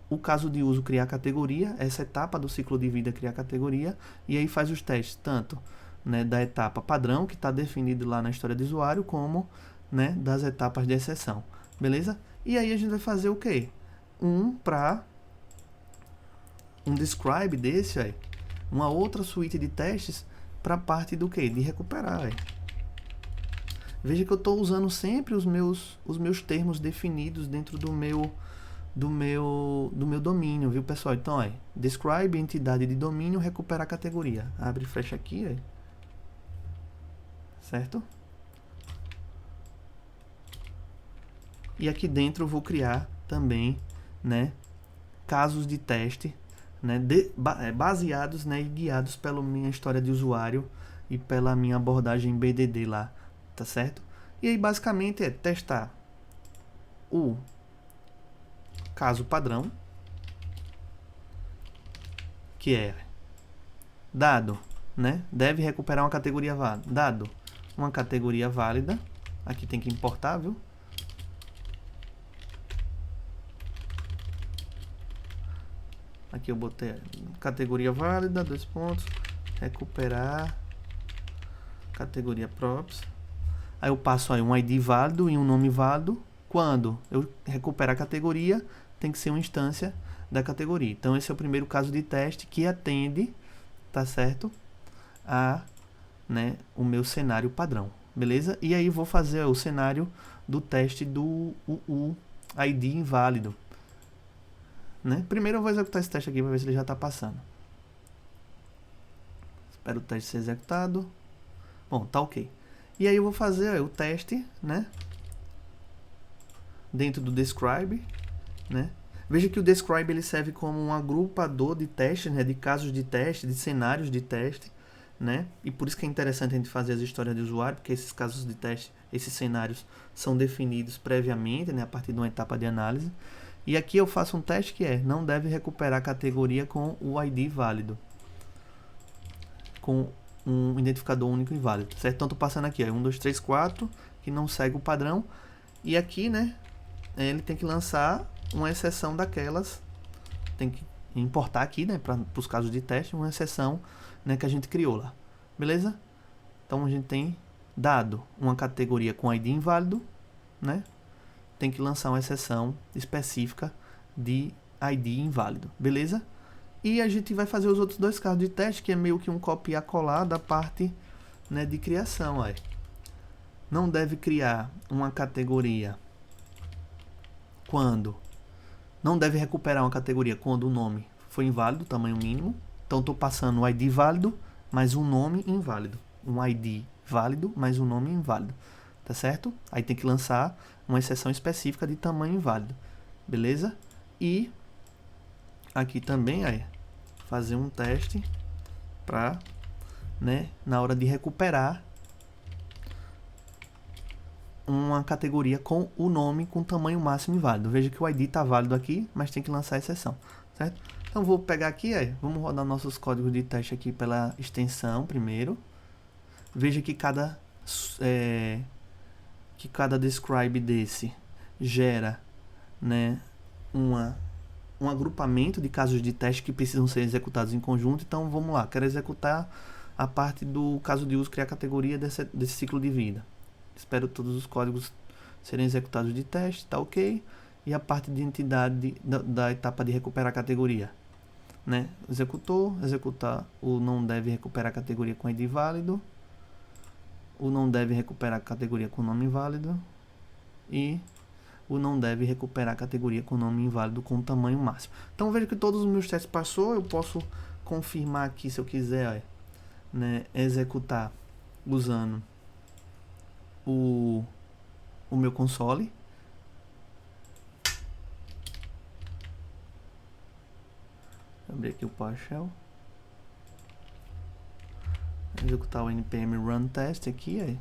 O caso de uso criar categoria, essa etapa do ciclo de vida criar categoria, e aí faz os testes tanto, né, da etapa padrão, que está definido lá na história do usuário, como, né, das etapas de exceção, beleza? E aí a gente vai fazer o quê? Um describe desse, uma outra suíte de testes para a parte do quê? De recuperar, Veja que eu estou usando sempre os meus termos definidos dentro do meu domínio, viu, pessoal? Então, describe, entidade de domínio, recuperar categoria. Abre e fecha aqui, certo? E aqui dentro eu vou criar também, né, casos de teste, né, baseados, né, e guiados pela minha história de usuário e pela minha abordagem BDD lá, tá certo? E aí basicamente é testar o caso padrão, que é dado, né, deve recuperar uma categoria válida, dado uma categoria válida, aqui tem que importar, viu? Aqui eu botei categoria válida, 2 pontos, recuperar categoria props. Aí eu passo um ID válido e um nome válido. Quando eu recuperar a categoria, tem que ser uma instância da categoria. Então esse é o primeiro caso de teste que atende, tá certo, a, né, o meu cenário padrão, beleza? E aí vou fazer o cenário do teste do ID inválido, né? Primeiro eu vou executar esse teste aqui para ver se ele já está passando. Espero o teste ser executado. Bom, tá ok. E aí eu vou fazer o teste, né, dentro do describe, né? Veja que o describe ele serve como um agrupador de testes, né, de casos de teste, de cenários de teste, né? E por isso que é interessante a gente fazer as histórias de usuário, porque esses casos de teste, esses cenários são definidos previamente, né, a partir de uma etapa de análise. E aqui eu faço um teste que não deve recuperar a categoria com o ID válido. com um identificador único e válido, certo? Então, estou passando aqui, ó, 1, 2, 3, 4, que não segue o padrão. E aqui, né, ele tem que lançar uma exceção daquelas, tem que importar aqui, né, para os casos de teste, uma exceção, né, que a gente criou lá, beleza? Então, a gente tem dado uma categoria com ID inválido, né, tem que lançar uma exceção específica de ID inválido, beleza? E a gente vai fazer os outros dois casos de teste, que é meio que um copiar-colar da parte, né, de criação. Ó. Não deve criar uma categoria quando... Não deve recuperar uma categoria quando o nome foi inválido, tamanho mínimo. Então, estou passando o ID válido, mais um nome inválido. Um ID válido, mais um nome inválido. Tá certo? Aí tem que lançar uma exceção específica de tamanho inválido. Beleza? E aqui também, aí, fazer um teste para, né, na hora de recuperar uma categoria com o nome com tamanho máximo inválido. Veja que o ID está válido aqui, mas tem que lançar a exceção, certo? Então vou pegar aqui, aí, vamos rodar nossos códigos de teste aqui pela extensão primeiro. Veja que cada describe desse gera, né, um agrupamento de casos de teste que precisam ser executados em conjunto. Então vamos lá, quero executar a parte do caso de uso, criar categoria desse ciclo de vida. Espero todos os códigos serem executados de teste, tá ok. E a parte de entidade da etapa de recuperar a categoria, né? Executou, executar o não deve recuperar a categoria com ID válido, o não deve recuperar a categoria com nome inválido e o não deve recuperar a categoria com nome inválido com tamanho máximo. Então veja que todos os meus testes passou. Eu posso confirmar aqui se eu quiser, né, executar usando o meu console. Vou abrir aqui o PowerShell. Executar o npm run test aqui, aí.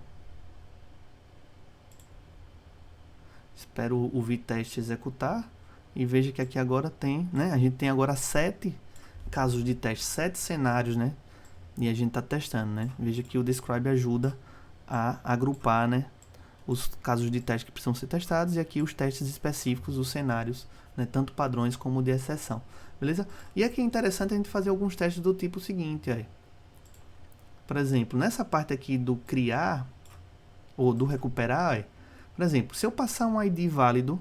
Espero o vtest executar e veja que aqui agora tem, né? A gente tem agora 7 casos de teste, 7 cenários, né? E a gente está testando, né? Veja que o describe ajuda a agrupar, né, os casos de teste que precisam ser testados e aqui os testes específicos, os cenários, né, tanto padrões como de exceção, beleza? E aqui é interessante a gente fazer alguns testes do tipo seguinte, aí. Por exemplo, nessa parte aqui do criar ou do recuperar, aí, por exemplo, se eu passar um ID válido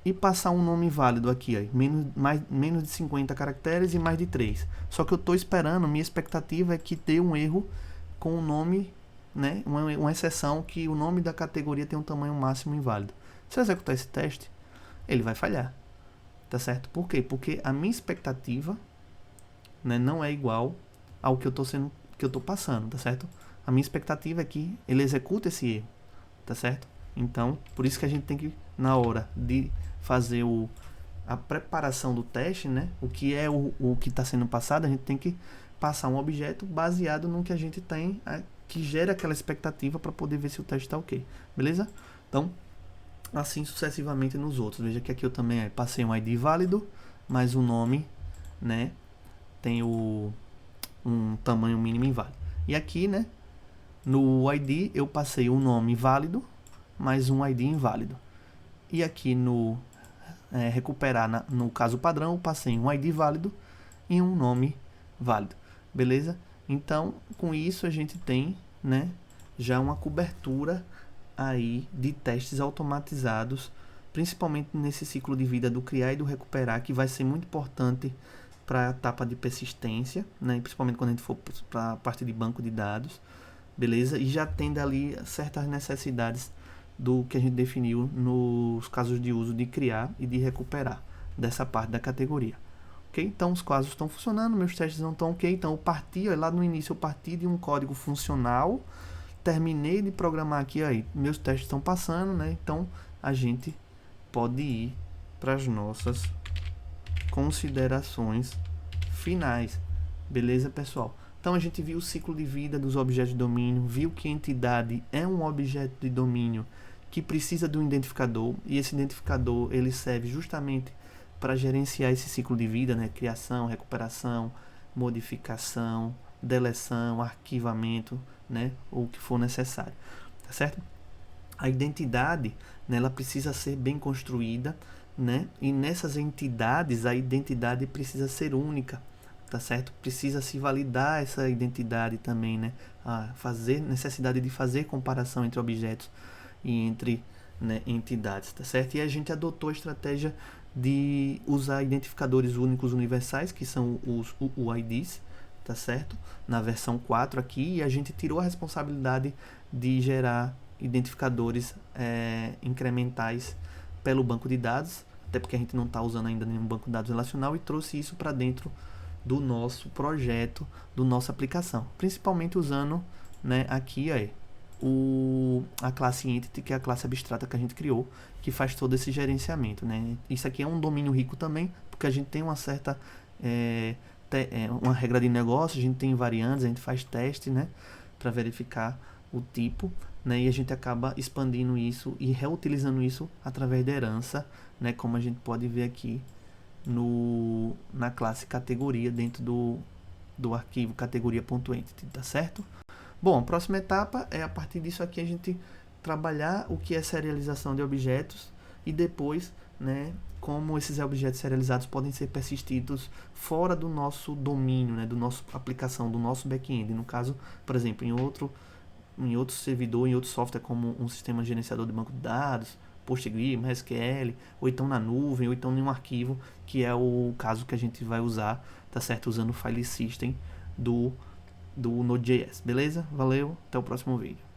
e passar um nome válido aqui, aí, menos de 50 caracteres e mais de 3, só que eu estou esperando, minha expectativa é que dê um erro com o nome, né, uma exceção que o nome da categoria tem um tamanho máximo inválido. Se eu executar esse teste, ele vai falhar, tá certo? Por quê? Porque a minha expectativa, né, não é igual ao que eu estou passando, tá certo? A minha expectativa é que ele execute esse erro, tá certo? Então, por isso que a gente tem que, na hora de fazer a preparação do teste, né, o que é o que está sendo passado, a gente tem que passar um objeto baseado no que a gente tem, que gera aquela expectativa para poder ver se o teste está ok, beleza? Então, assim sucessivamente nos outros. Veja que aqui eu também passei um ID válido, mais um nome, né, tem um tamanho mínimo inválido. E aqui, né, no ID eu passei um nome válido, mais um ID inválido. E aqui no recuperar, no caso padrão, eu passei um ID válido e um nome válido. Beleza? Então, com isso a gente tem, né, já uma cobertura aí de testes automatizados, principalmente nesse ciclo de vida do criar e do recuperar, que vai ser muito importante para a etapa de persistência, né, principalmente quando a gente for para a parte de banco de dados, beleza? E já tem dali certas necessidades do que a gente definiu nos casos de uso de criar e de recuperar, dessa parte da categoria. Ok? Então os casos estão funcionando, meus testes não estão ok. Então eu parti, lá no início eu parti de um código funcional, terminei de programar aqui, aí meus testes estão passando, né? Então a gente pode ir para as nossas considerações finais, beleza, pessoal? Então a gente viu o ciclo de vida dos objetos de domínio, viu que entidade é um objeto de domínio que precisa de um identificador, e esse identificador ele serve justamente para gerenciar esse ciclo de vida, né? Criação, recuperação, modificação, deleção, arquivamento, né, ou o que for necessário, tá certo? A identidade, né, ela precisa ser bem construída, né, e nessas entidades a identidade precisa ser única, tá certo? Precisa se validar essa identidade também, né, a necessidade de fazer comparação entre objetos e entre, né, entidades, tá certo? E a gente adotou a estratégia de usar identificadores únicos universais, que são os UIDs, tá certo? Na versão 4 aqui, e a gente tirou a responsabilidade de gerar identificadores incrementais pelo banco de dados, até porque a gente não está usando ainda nenhum banco de dados relacional, e trouxe isso para dentro do nosso projeto, do nossa aplicação, principalmente usando, né, aqui aí a classe Entity, que é a classe abstrata que a gente criou, que faz todo esse gerenciamento, né? Isso aqui é um domínio rico também, porque a gente tem uma certa uma regra de negócio, a gente tem variantes, a gente faz teste, né, para verificar o tipo, né, e a gente acaba expandindo isso e reutilizando isso através da herança, né, como a gente pode ver aqui na classe categoria dentro do arquivo categoria.entity, tá certo? Bom, a próxima etapa é, a partir disso aqui, a gente trabalhar o que é serialização de objetos e depois, né, como esses objetos serializados podem ser persistidos fora do nosso domínio, né, do nosso aplicação, do nosso back-end. No caso, por exemplo, em outro servidor, em outro software, como um sistema gerenciador de banco de dados, PostgreSQL, MySQL, ou então na nuvem, ou então em um arquivo, que é o caso que a gente vai usar, tá certo? Usando o file system do Node.js, beleza? Valeu, até o próximo vídeo.